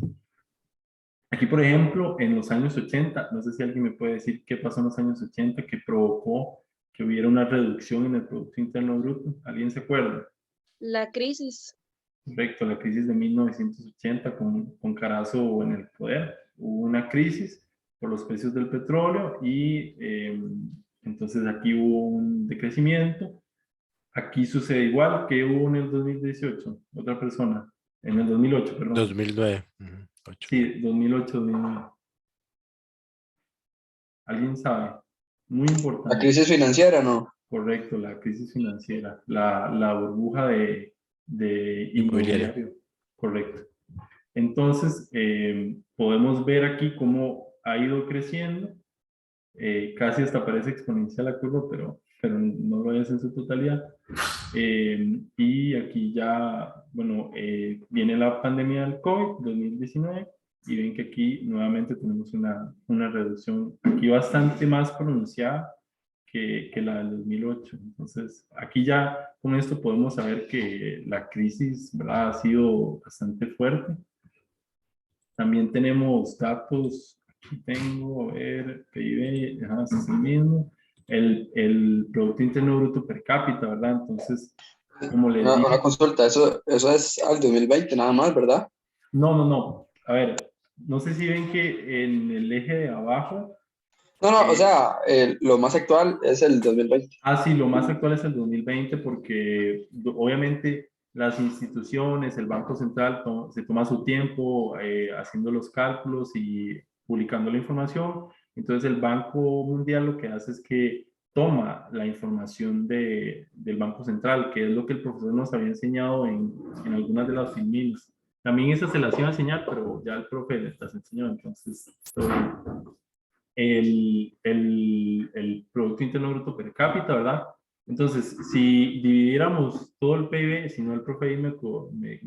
Aquí, por ejemplo, en los años 80, no sé si alguien me puede decir qué pasó en los años 80 que provocó que hubiera una reducción en el Producto Interno Bruto. ¿Alguien se acuerda? La crisis. Correcto, la crisis de 1980 con Carazo en el poder. Hubo una crisis por los precios del petróleo y entonces aquí hubo un decrecimiento. Aquí sucede igual que hubo en el 2018, otra persona, en el 2008, perdón. 2009. Sí, 2008-2009. ¿Alguien sabe? Muy importante. ¿La crisis financiera, no? Correcto, la crisis financiera, la burbuja de inmobiliario. Correcto. Entonces, podemos ver aquí cómo ha ido creciendo. Casi hasta parece exponencial la curva, pero no lo es en su totalidad. Y aquí ya, bueno, viene la pandemia del COVID, 2019, y ven que aquí nuevamente tenemos una reducción aquí bastante más pronunciada que la del 2008. Entonces, aquí ya con esto podemos saber que la crisis, ¿verdad?, ha sido bastante fuerte. También tenemos datos, aquí tengo, a ver, PIB, es el mismo. El Producto Interno Bruto per cápita, ¿verdad? Entonces, como les dije... Una consulta, eso es al 2020 nada más, ¿verdad? No. A ver, no sé si ven que en el eje de abajo... No, o sea, lo más actual es el 2020. Sí, lo más actual es el 2020 porque obviamente las instituciones, el Banco Central se toma su tiempo haciendo los cálculos y publicando la información. Entonces el Banco Mundial lo que hace es que toma la información del Banco Central, que es lo que el profesor nos había enseñado en algunas de las filminas. También esa se las iba a enseñar, pero ya el profe les las enseñó, entonces todo bien. El Producto Interno Bruto per cápita, ¿verdad? Entonces, si dividiéramos todo el PIB, si no el profe ahí me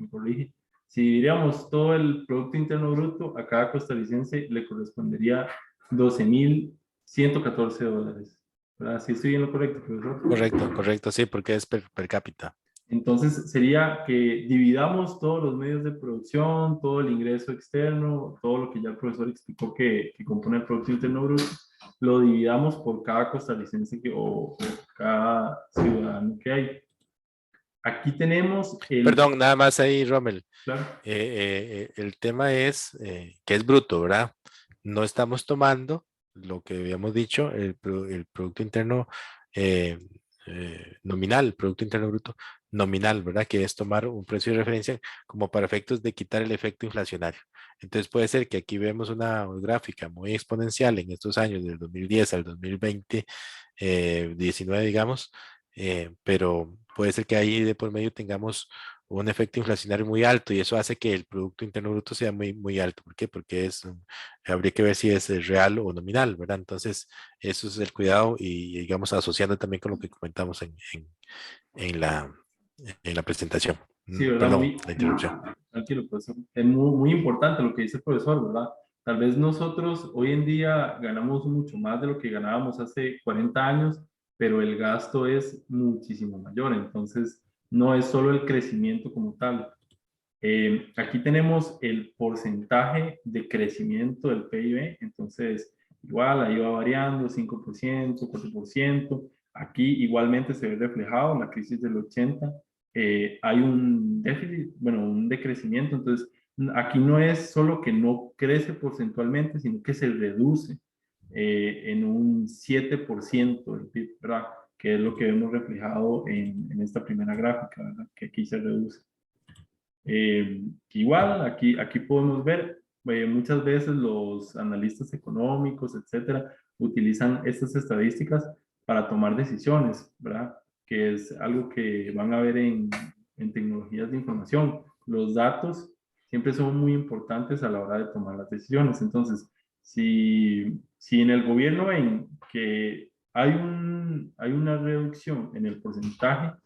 corrige, si dividiéramos todo el Producto Interno Bruto, a cada costarricense le correspondería $12.114. ¿verdad? Sí estoy en lo correcto, profesor. Correcto, correcto, sí, porque es per cápita. Entonces sería que dividamos todos los medios de producción, todo el ingreso externo, todo lo que ya el profesor explicó que compone el Producto Interno Bruto, lo dividamos por cada costarricense o cada ciudadano que hay. Aquí tenemos el... Perdón, nada más ahí, Rommel. Claro. El tema es que es bruto, ¿verdad? No estamos tomando lo que habíamos dicho, el Producto Interno nominal, el Producto Interno Bruto nominal, ¿verdad? Que es tomar un precio de referencia como para efectos de quitar el efecto inflacionario. Entonces puede ser que aquí vemos una gráfica muy exponencial en estos años, del 2010 al 2020, 19, digamos, pero puede ser que ahí de por medio tengamos un efecto inflacionario muy alto y eso hace que el Producto Interno Bruto sea muy, muy alto. ¿Por qué? Porque habría que ver si es real o nominal, ¿verdad? Entonces, eso es el cuidado y digamos, asociando también con lo que comentamos en la presentación. Sí, ¿verdad? Perdón, la interrupción. Tranquilo, profesor. Es muy, muy importante lo que dice el profesor, ¿verdad? Tal vez nosotros hoy en día ganamos mucho más de lo que ganábamos hace 40 años, pero el gasto es muchísimo mayor. Entonces, no es solo el crecimiento como tal. Aquí tenemos el porcentaje de crecimiento del PIB. Entonces, igual ahí va variando, 5%, 4%. Aquí igualmente se ve reflejado en la crisis del 80. Hay un déficit, bueno, un decrecimiento. Entonces, aquí no es solo que no crece porcentualmente, sino que se reduce en un 7% del PIB, ¿verdad? Que es lo que vemos reflejado en esta primera gráfica, ¿verdad? Que aquí se reduce. Igual, aquí podemos ver, muchas veces los analistas económicos, etcétera, utilizan estas estadísticas para tomar decisiones, ¿verdad? Que es algo que van a ver en tecnologías de información. Los datos siempre son muy importantes a la hora de tomar las decisiones. Entonces, si en el gobierno ven que hay una reducción en el porcentaje,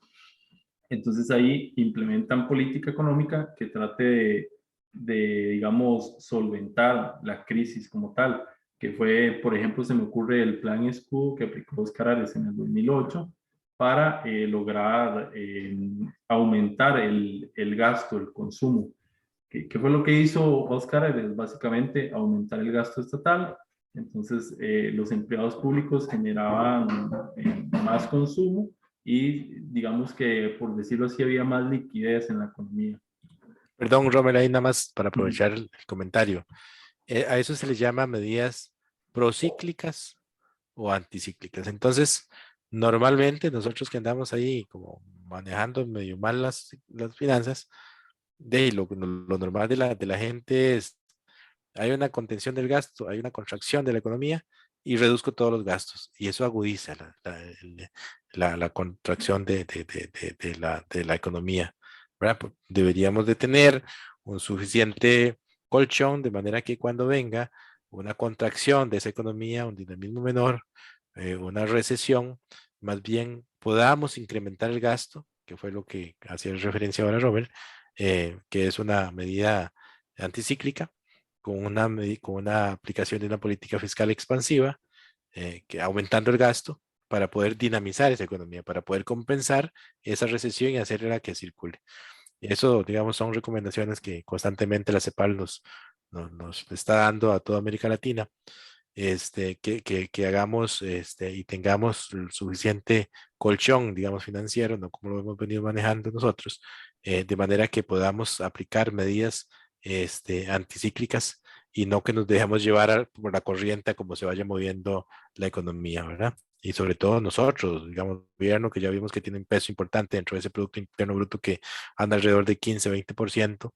entonces ahí implementan política económica que trate digamos, solventar la crisis como tal, que fue, por ejemplo, se me ocurre el plan escudo que aplicó Óscar Arias en el 2008 para lograr aumentar el gasto, el consumo. ¿Qué fue lo que hizo Óscar Arias? Básicamente aumentar el gasto estatal. Entonces, los empleados públicos generaban más consumo y digamos que, por decirlo así, había más liquidez en la economía. Perdón, Rommel, ahí nada más para aprovechar el comentario. A eso se les llama medidas procíclicas o anticíclicas. Entonces, normalmente nosotros que andamos ahí como manejando medio mal las finanzas, lo normal de la gente es, hay una contención del gasto, hay una contracción de la economía y reduzco todos los gastos. Y eso agudiza la contracción de la economía, ¿verdad? Deberíamos de tener un suficiente colchón de manera que cuando venga una contracción de esa economía, un dinamismo menor, una recesión, más bien podamos incrementar el gasto, que fue lo que hacía referencia ahora Robert, que es una medida anticíclica, con una aplicación de una política fiscal expansiva, que aumentando el gasto para poder dinamizar esa economía, para poder compensar esa recesión y hacerla que circule. Eso, digamos, son recomendaciones que constantemente la CEPAL nos está dando a toda América Latina, que hagamos y tengamos el suficiente colchón, digamos, financiero, no como lo hemos venido manejando nosotros, de manera que podamos aplicar medidas anticíclicas y no que nos dejemos llevar por la corriente a cómo se vaya moviendo la economía, ¿verdad? Y sobre todo nosotros, digamos, el gobierno que ya vimos que tiene un peso importante dentro de ese Producto Interno Bruto que anda alrededor de 15-20%,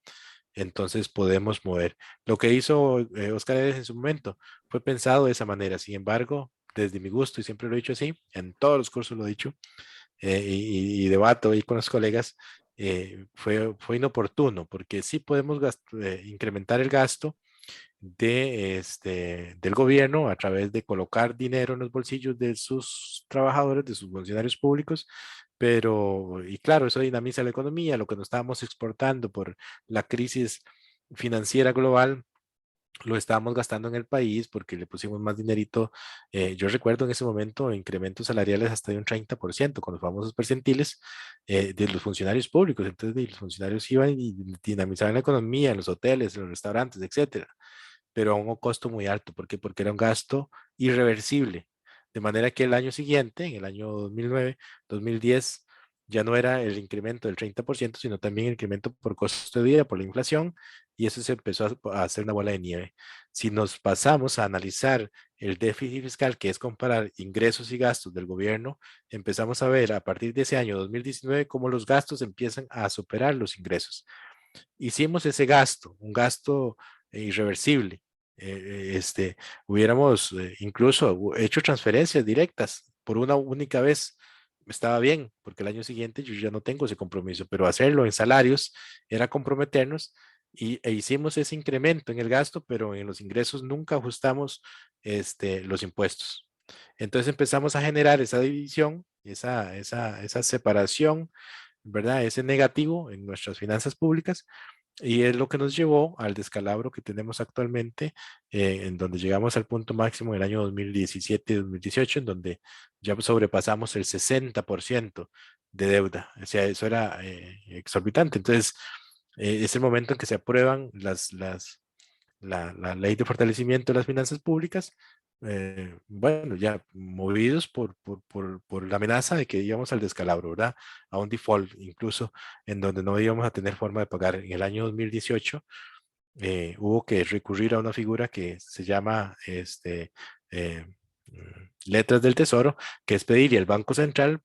entonces podemos mover. Lo que hizo Óscar Arias en su momento fue pensado de esa manera. Sin embargo, desde mi gusto, y siempre lo he dicho así, en todos los cursos lo he dicho, y debato ahí con los colegas, fue inoportuno, porque sí podemos incrementar el gasto del gobierno a través de colocar dinero en los bolsillos de sus trabajadores, de sus funcionarios públicos, pero, y claro, eso dinamiza la economía, lo que nos estábamos exportando por la crisis financiera global, lo estábamos gastando en el país porque le pusimos más dinerito. Yo recuerdo en ese momento incrementos salariales hasta de un 30% con los famosos percentiles de los funcionarios públicos. Entonces, los funcionarios iban y dinamizaban la economía en los hoteles, en los restaurantes, etcétera, pero a un costo muy alto. ¿Por qué? Porque era un gasto irreversible. De manera que el año siguiente, en el año 2009, 2010, ya no era el incremento del 30%, sino también el incremento por costo de vida, por la inflación, y eso se empezó a hacer una bola de nieve. Si nos pasamos a analizar el déficit fiscal, que es comparar ingresos y gastos del gobierno, empezamos a ver a partir de ese año 2019 cómo los gastos empiezan a superar los ingresos. Hicimos ese gasto, un gasto irreversible. Hubiéramos incluso hecho transferencias directas por una única vez. Estaba bien, porque el año siguiente yo ya no tengo ese compromiso, pero hacerlo en salarios era comprometernos e hicimos ese incremento en el gasto, pero en los ingresos nunca ajustamos los impuestos. Entonces empezamos a generar esa división, esa separación, ¿verdad? Ese negativo en nuestras finanzas públicas, y es lo que nos llevó al descalabro que tenemos actualmente, en donde llegamos al punto máximo en el año 2017-2018, en donde ya sobrepasamos el 60% de deuda. O sea, eso era exorbitante. Entonces, es el momento en que se aprueban la ley de fortalecimiento de las finanzas públicas, bueno, ya movidos por la amenaza de que íbamos al descalabro, ¿verdad? A un default, incluso en donde no íbamos a tener forma de pagar. En el año 2018 hubo que recurrir a una figura que se llama eh, letras del tesoro, que es pedirle al Banco Central,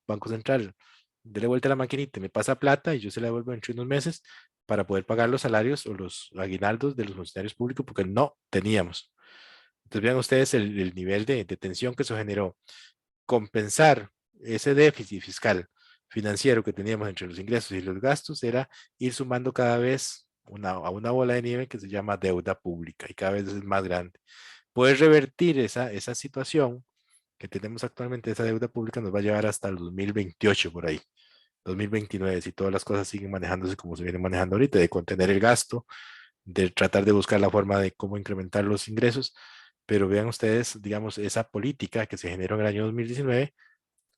dele vuelta a la maquinita, me pasa plata y yo se la devuelvo entre unos meses para poder pagar los salarios o los aguinaldos de los funcionarios públicos, porque no teníamos. Entonces vean ustedes el nivel de tensión que eso generó. Compensar ese déficit fiscal financiero que teníamos entre los ingresos y los gastos era ir sumando cada vez a una bola de nieve que se llama deuda pública, y cada vez es más grande. Poder revertir esa situación que tenemos actualmente, esa deuda pública, nos va a llevar hasta el 2028 por ahí, 2029, si todas las cosas siguen manejándose como se vienen manejando ahorita, de contener el gasto, de tratar de buscar la forma de cómo incrementar los ingresos. Pero vean ustedes, digamos, esa política que se generó en el año 2019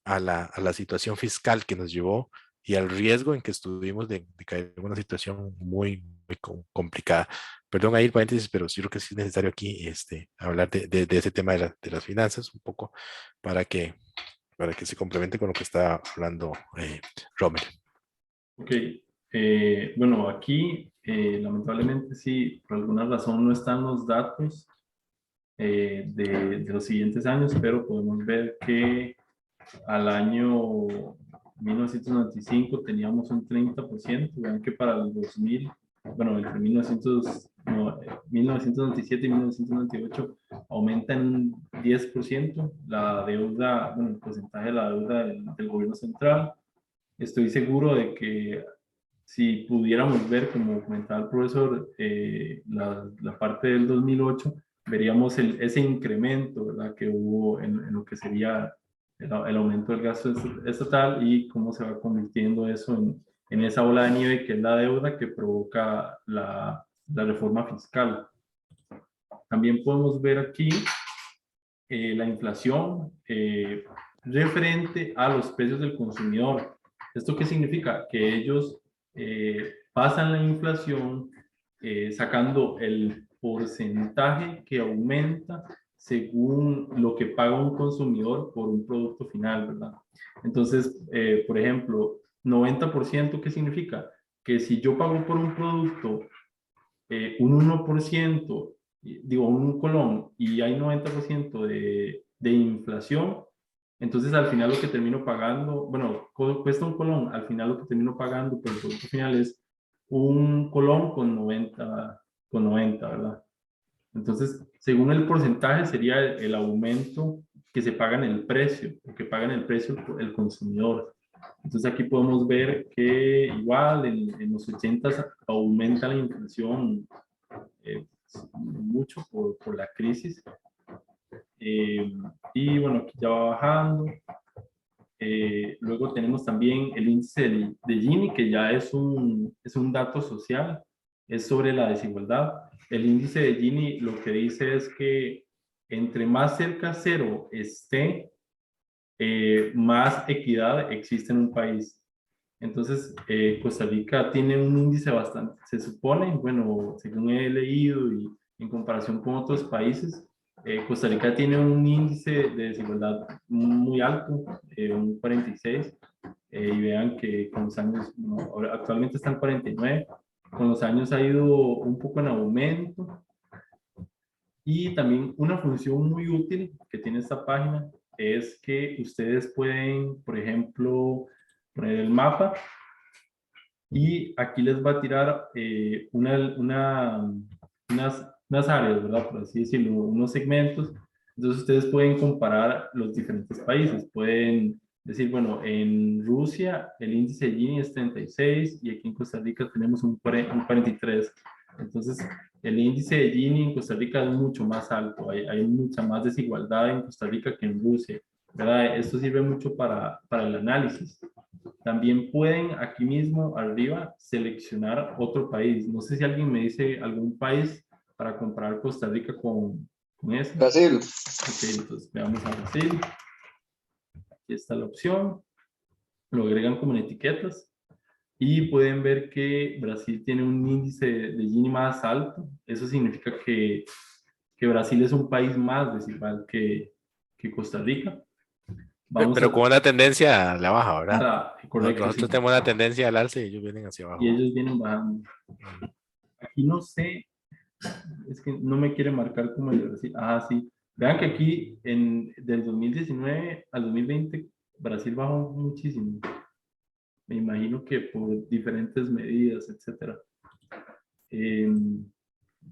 a la situación fiscal que nos llevó y al riesgo en que estuvimos de caer en una situación muy, muy complicada. Perdón ahí el paréntesis, pero sí creo que sí es necesario aquí hablar de ese tema de las finanzas un poco para que se complemente con lo que está hablando Rommel. Ok, bueno, aquí lamentablemente sí, por alguna razón no están los datos de los siguientes años, pero podemos ver que al año 1995 teníamos un 30%, vean que para el 2000, bueno, entre 1997 y 1998 aumenta en un 10% la deuda, bueno, el porcentaje de la deuda del gobierno central. Estoy seguro de que si pudiéramos ver, como comentaba el profesor, la parte del 2008, veríamos ese incremento, ¿verdad?, que hubo en lo que sería el aumento del gasto estatal y cómo se va convirtiendo eso en esa ola de nieve que es la deuda que provoca la reforma fiscal. También podemos ver aquí la inflación referente a los precios del consumidor. ¿Esto qué significa? Que ellos pasan la inflación sacando el porcentaje que aumenta según lo que paga un consumidor por un producto final, ¿verdad? Entonces, por ejemplo, 90%, ¿qué significa? Que si yo pago por un producto un 1%, digo, un colón, y hay 90% de inflación, entonces al final lo que termino pagando, bueno, cuesta un colón, al final lo que termino pagando por el producto final es un colón con 90, ¿verdad? Entonces, según el porcentaje sería el aumento que se paga en el precio, o que paga en el precio el consumidor. Entonces aquí podemos ver que igual en los 80 aumenta la inflación mucho por la crisis. Y bueno, aquí ya va bajando. Luego tenemos también el índice de Gini, que ya es un dato social. es sobre la desigualdad. El índice de Gini lo que dice es que entre más cerca a cero esté, más equidad existe en un país. Entonces, Costa Rica tiene un índice bastante, se supone, bueno, según he leído y en comparación con otros países, Costa Rica tiene un índice de desigualdad muy alto, un 46, y vean que con los años, no, actualmente está en 49, con los años ha ido un poco en aumento. Y también una función muy útil que tiene esta página es que ustedes pueden, por ejemplo, poner el mapa y aquí les va a tirar unas áreas, ¿verdad? Por así decirlo, unos segmentos. Entonces ustedes pueden comparar los diferentes países. Pueden decir, bueno, en Rusia el índice de Gini es 36 y aquí en Costa Rica tenemos un 43. Entonces, el índice de Gini en Costa Rica es mucho más alto. Hay mucha más desigualdad en Costa Rica que en Rusia, ¿verdad? Esto sirve mucho para el análisis. También pueden aquí mismo arriba seleccionar otro país. No sé si alguien me dice algún país para comparar Costa Rica con ese. Brasil. Ok, entonces veamos a Brasil. Aquí está la opción. Lo agregan como en etiquetas. Y pueden ver que Brasil tiene un índice de Gini más alto. Eso significa que Brasil es un país más desigual que Costa Rica. Pero con una tendencia a la baja, ¿verdad? Ah, correcto, Nosotros sí. tenemos una tendencia al alza y ellos vienen hacia abajo. Y ellos vienen bajando. Aquí no sé, es que no me quiere marcar como el de Brasil. Ah, sí. Vean que aquí del 2019 al 2020 Brasil bajó muchísimo. Me imagino que por diferentes medidas, etcétera.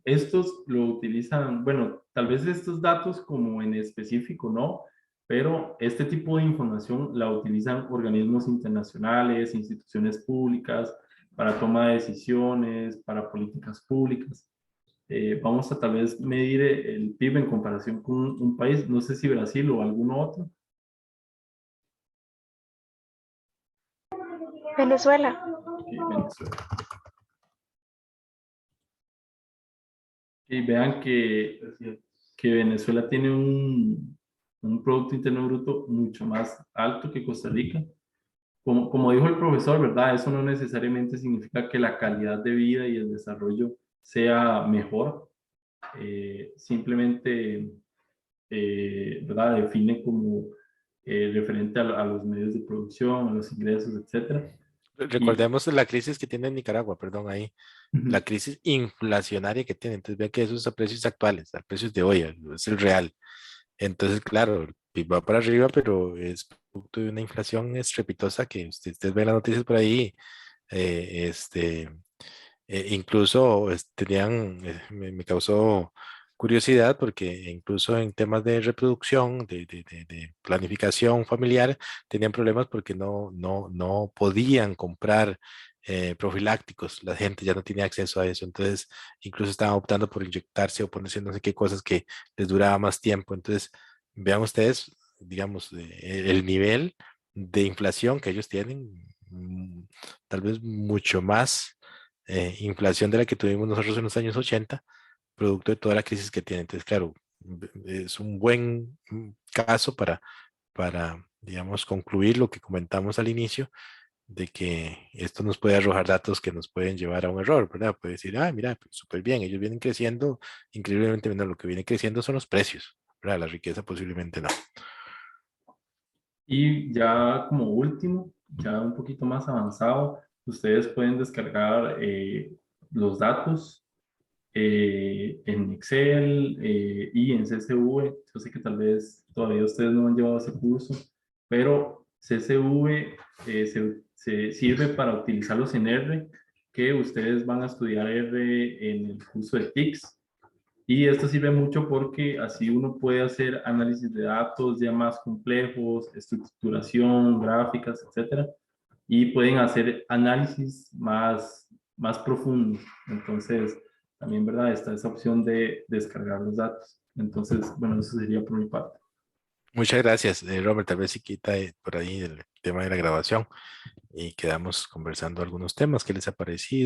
Estos lo utilizan, bueno, tal vez estos datos como en específico no, pero este tipo de información la utilizan organismos internacionales, instituciones públicas, para toma de decisiones, para políticas públicas. Vamos a tal vez medir el PIB en comparación con un país, no sé si Brasil o algún otro. Venezuela. Okay, Venezuela. Y vean que Venezuela tiene un Producto Interno Bruto mucho más alto que Costa Rica. Como dijo el profesor, ¿verdad? Eso no necesariamente significa que la calidad de vida y el desarrollo sea mejor. Simplemente, ¿verdad? Define como referente a los medios de producción, a los ingresos, etc. Recordemos la crisis que tiene Nicaragua, perdón, ahí. La crisis inflacionaria que tiene. Entonces, vean que eso es a precios actuales, a precios de hoy, es el real. Entonces, claro, el PIB va para arriba, pero es producto de una inflación estrepitosa que ustedes ven las noticias por ahí. eh, este, incluso me causó curiosidad porque incluso en temas de reproducción, de planificación familiar, tenían problemas porque no podían comprar profilácticos. La gente ya no tenía acceso a eso. Entonces, incluso estaban optando por inyectarse o ponerse no sé qué cosas que les duraba más tiempo. Entonces, vean ustedes, digamos, el nivel de inflación que ellos tienen, tal vez mucho más inflación de la que tuvimos nosotros en los años 80, producto de toda la crisis que tiene. Entonces, claro, es un buen caso para, digamos, concluir lo que comentamos al inicio, de que esto nos puede arrojar datos que nos pueden llevar a un error, ¿verdad? Puede decir, ah, mira, pues, súper bien, ellos vienen creciendo increíblemente, no, lo que viene creciendo son los precios, ¿verdad? La riqueza posiblemente no. Y ya como último, ya un poquito más avanzado, ustedes pueden descargar los datos en Excel y en CSV. Yo sé que tal vez todavía ustedes no han llevado ese curso, pero CSV se sirve para utilizarlos en R, que ustedes van a estudiar R en el curso de TICS. Y esto sirve mucho porque así uno puede hacer análisis de datos ya más complejos, estructuración, gráficas, etcétera, y pueden hacer análisis más profundos. Entonces, también, ¿verdad? Está esa opción de descargar los datos. Entonces, bueno, eso sería por mi parte. Muchas gracias, Robert. Tal vez si quita por ahí el tema de la grabación y quedamos conversando algunos temas que les ha parecido.